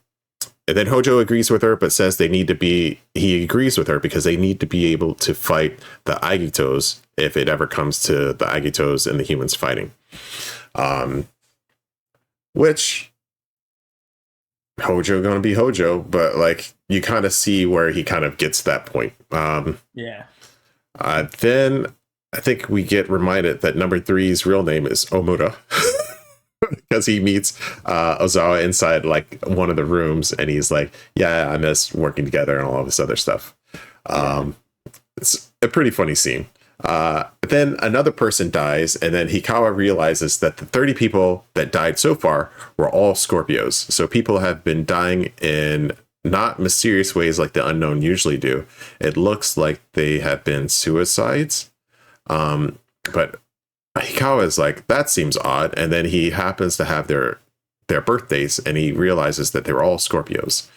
then Hojo agrees with her, but says he agrees with her because they need to be able to fight the Agitos if it ever comes to the Agitos and the humans fighting. Which Hojo gonna be Hojo, but like you kind of see where he kind of gets that point. Yeah. Then I think we get reminded that number 3's real name is Omura. Because he meets Ozawa inside like one of the rooms, and he's like, yeah, I miss working together and all of this other stuff. It's a pretty funny scene. Then another person dies, and then Hikawa realizes that the 30 people that died so far were all Scorpios. So people have been dying in not mysterious ways like the unknown usually do. It looks like they have been suicides. But Hikawa is like, that seems odd. And then he happens to have their birthdays, and he realizes that they're all Scorpios.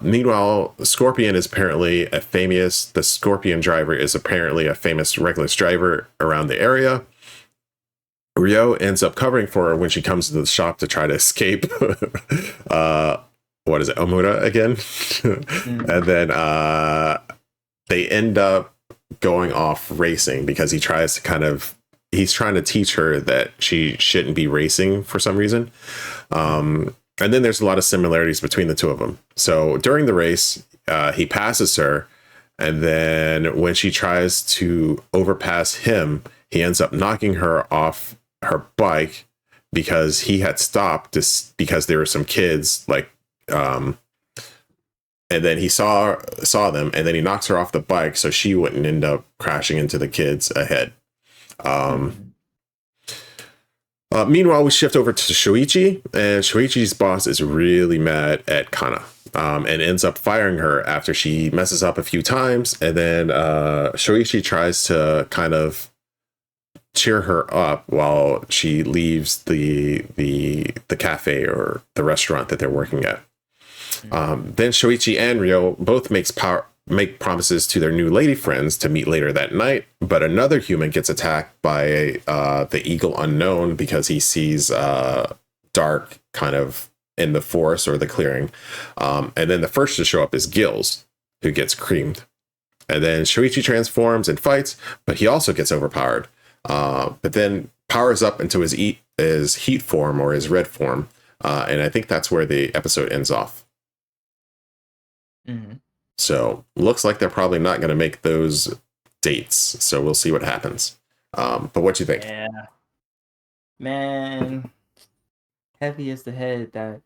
Meanwhile, Scorpion is apparently the Scorpion driver is apparently a famous reckless driver around the area. Ryo ends up covering for her when she comes to the shop to try to escape. What is it, Omura again? And then they end up going off racing because he's trying to teach her that she shouldn't be racing for some reason. And then there's a lot of similarities between the two of them. So during the race, he passes her, and then when she tries to overpass him, he ends up knocking her off her bike because he had stopped because there were some kids like, and then he saw them, and then he knocks her off the bike so she wouldn't end up crashing into the kids ahead. Meanwhile, we shift over to Shoichi, and Shoichi's boss is really mad at Kana, and ends up firing her after she messes up a few times. And then Shoichi tries to kind of cheer her up while she leaves the cafe or the restaurant that they're working at. Then Shoichi and Ryo both make promises to their new lady friends to meet later that night, but another human gets attacked by the Eagle Unknown because he sees Dark kind of in the forest or the clearing. And then the first to show up is Gills, who gets creamed. And then Shoichi transforms and fights, but he also gets overpowered. But then powers up into his heat form or his red form. And I think that's where the episode ends off. Mm-hmm. So looks like they're probably not going to make those dates. So we'll see what happens. But what do you think? Yeah, man, heavy is the head that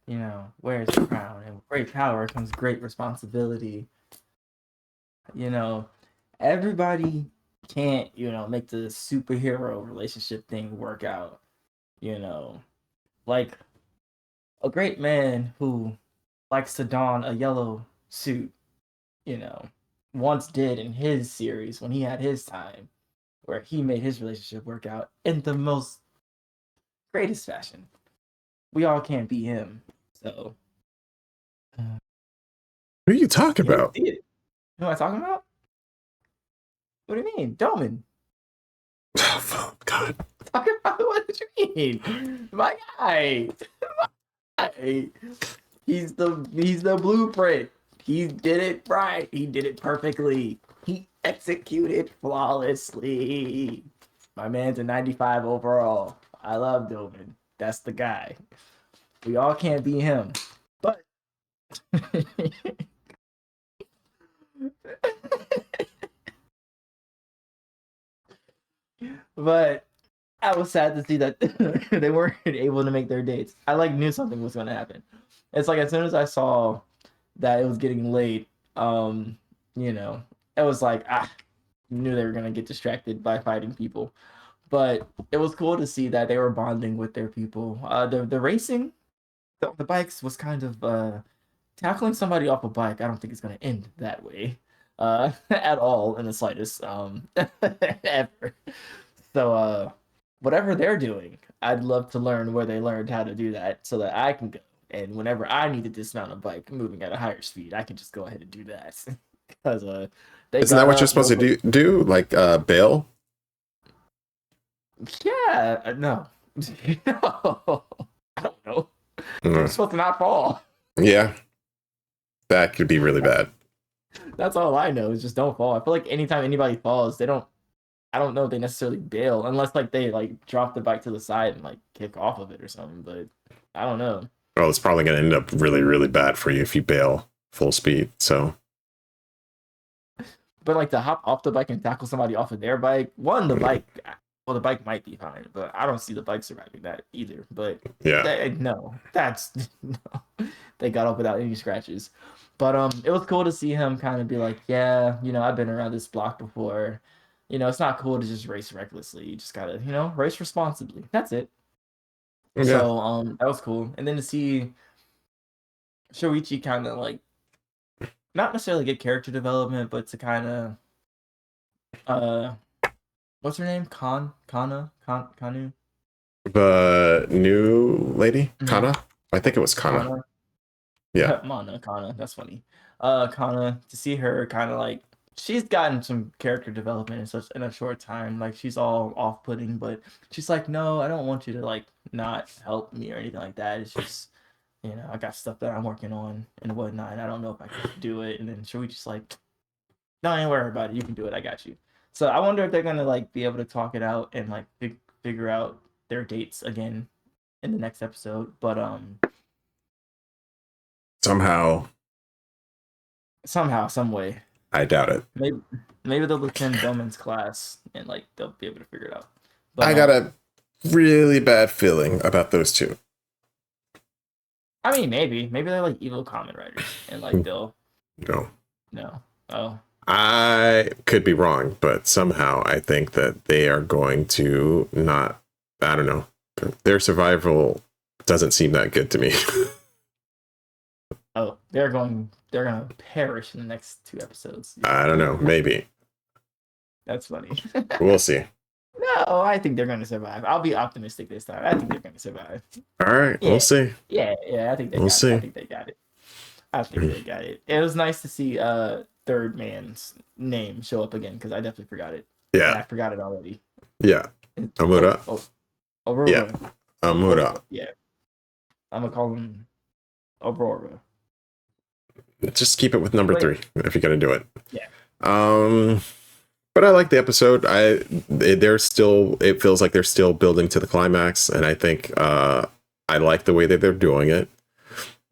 wears the crown, and with great power comes great responsibility. Everybody can't make the superhero relationship thing work out. Like a great man who likes to don a yellow suit, once did in his series when he had his time, where he made his relationship work out in the most greatest fashion. We all can't be him. So Who are you talking You about? see it. Who am I talking about? What do you mean? Doman. Oh, God. Talking about what did you mean? My guy. Hey, he's the blueprint. He did it right. He did it perfectly. He executed flawlessly. My man's a 95 overall. I love Dovin. That's the guy. We all can't be him. But but I was sad to see that they weren't able to make their dates. I like knew something was gonna happen. It's like as soon as I saw that it was getting late, you know, it was like knew they were gonna get distracted by fighting people. But it was cool to see that they were bonding with their people. The racing, the bikes was kind of tackling somebody off a bike. I don't think it's gonna end that way, at all in the slightest, ever. So whatever they're doing, I'd love to learn where they learned how to do that so that I can go. And whenever I need to dismount a bike moving at a higher speed, I can just go ahead and do that. Because they Isn't got that what you're up. supposed to do? Like, bail? Yeah, no. No. I don't know. They're Mm. supposed to not fall. Yeah. That could be really bad. That's all I know is just don't fall. I feel like anytime anybody falls, they don't. I don't know if they necessarily bail unless like they like drop the bike to the side and like kick off of it or something. But I don't know. Well, it's probably going to end up really, really bad for you if you bail full speed. So, But like to hop off the bike and tackle somebody off of their bike, well, the bike might be fine, but I don't see the bike surviving that either. But yeah. no, that's no. They got up without any scratches. But it was cool to see him kind of be like, yeah, I've been around this block before. It's not cool to just race recklessly. You just gotta, race responsibly. That's it. Yeah. So that was cool. And then to see Shoichi kind of like not necessarily get character development, but to kind of uh what's her name? Kanu? The new lady, Mm-hmm. Kana? I think it was Kana. Kana. Yeah. Kana, that's funny. Kana, to see her kind of like she's gotten some character development in such in a short time. Like she's all off-putting, but she's like, no, I don't want you to like not help me or anything like that. It's just I got stuff that I'm working on and whatnot, and I don't know if I can do it. And then Shoichi's like, no, ain't worry about it. You can do it. I got you. So I wonder if they're gonna like be able to talk it out and like figure out their dates again in the next episode. But Somehow, somehow, some way, I doubt it. maybe they'll attend Bowman's class and like they'll be able to figure it out. But I got a really bad feeling about those two. I mean, maybe they're like evil Kamen Riders and like they'll No. oh I could be wrong, but somehow I think that they are going to not, I don't know. Their survival doesn't seem that good to me. they're gonna perish in the next 2 episodes. I don't know. Maybe. That's funny. We'll see. No, I think they're going to survive. I'll be optimistic this time. I think they're going to survive. All right. Yeah. We'll see. Yeah. I think they We'll got see. it. I think they got it. I think they got it. It was nice to see Third Man's name show up again because I definitely forgot it. Yeah. And I forgot it already. Yeah. Amura. Aurora. Yeah. Amura. Yeah. I'm going to call him Aurora. Just keep it with number 3 if you're going to do it. Yeah. But I like the episode. It feels like they're still building to the climax, and I think I like the way that they're doing it.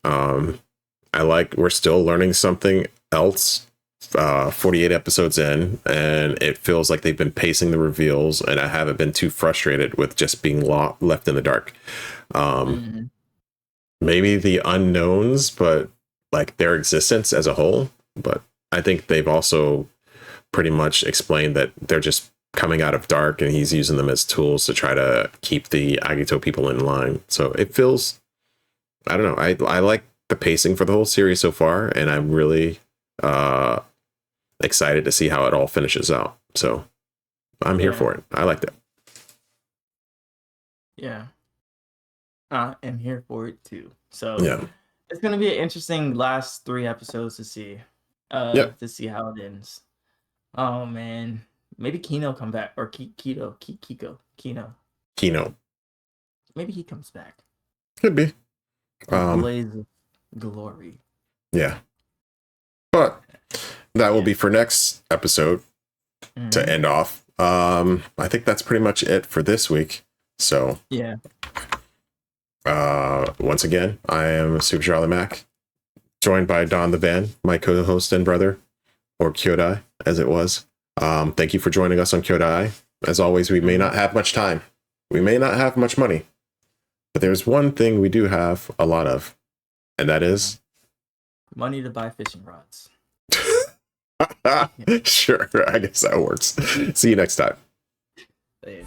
We're still learning something else 48 episodes in, and it feels like they've been pacing the reveals, and I haven't been too frustrated with just being left in the dark. Maybe the unknowns, but like their existence as a whole. But I think they've also pretty much explained that they're just coming out of dark, and he's using them as tools to try to keep the Agito people in line. So it feels, I don't know, I like the pacing for the whole series so far, and I'm really excited to see how it all finishes out. So I'm here for it. I like that. Yeah. I am here for it too. So yeah. It's gonna be an interesting last 3 episodes to see. Yep. To see how it ends. Oh man. Maybe Kino come back or Kino. Kino. Maybe he comes back. Could be. Blaze of glory. Yeah. But that will be for next episode to end off. I think that's pretty much it for this week. So yeah. Once again, I am superjollymac, joined by DonTheVan, my co-host and brother, or Kyoudai, as it was. Thank you for joining us on Kyoudai Ai. As always, we may not have much time. We may not have much money. But there's one thing we do have a lot of, and that is money to buy fishing rods. Sure, I guess that works. See you next time. Later.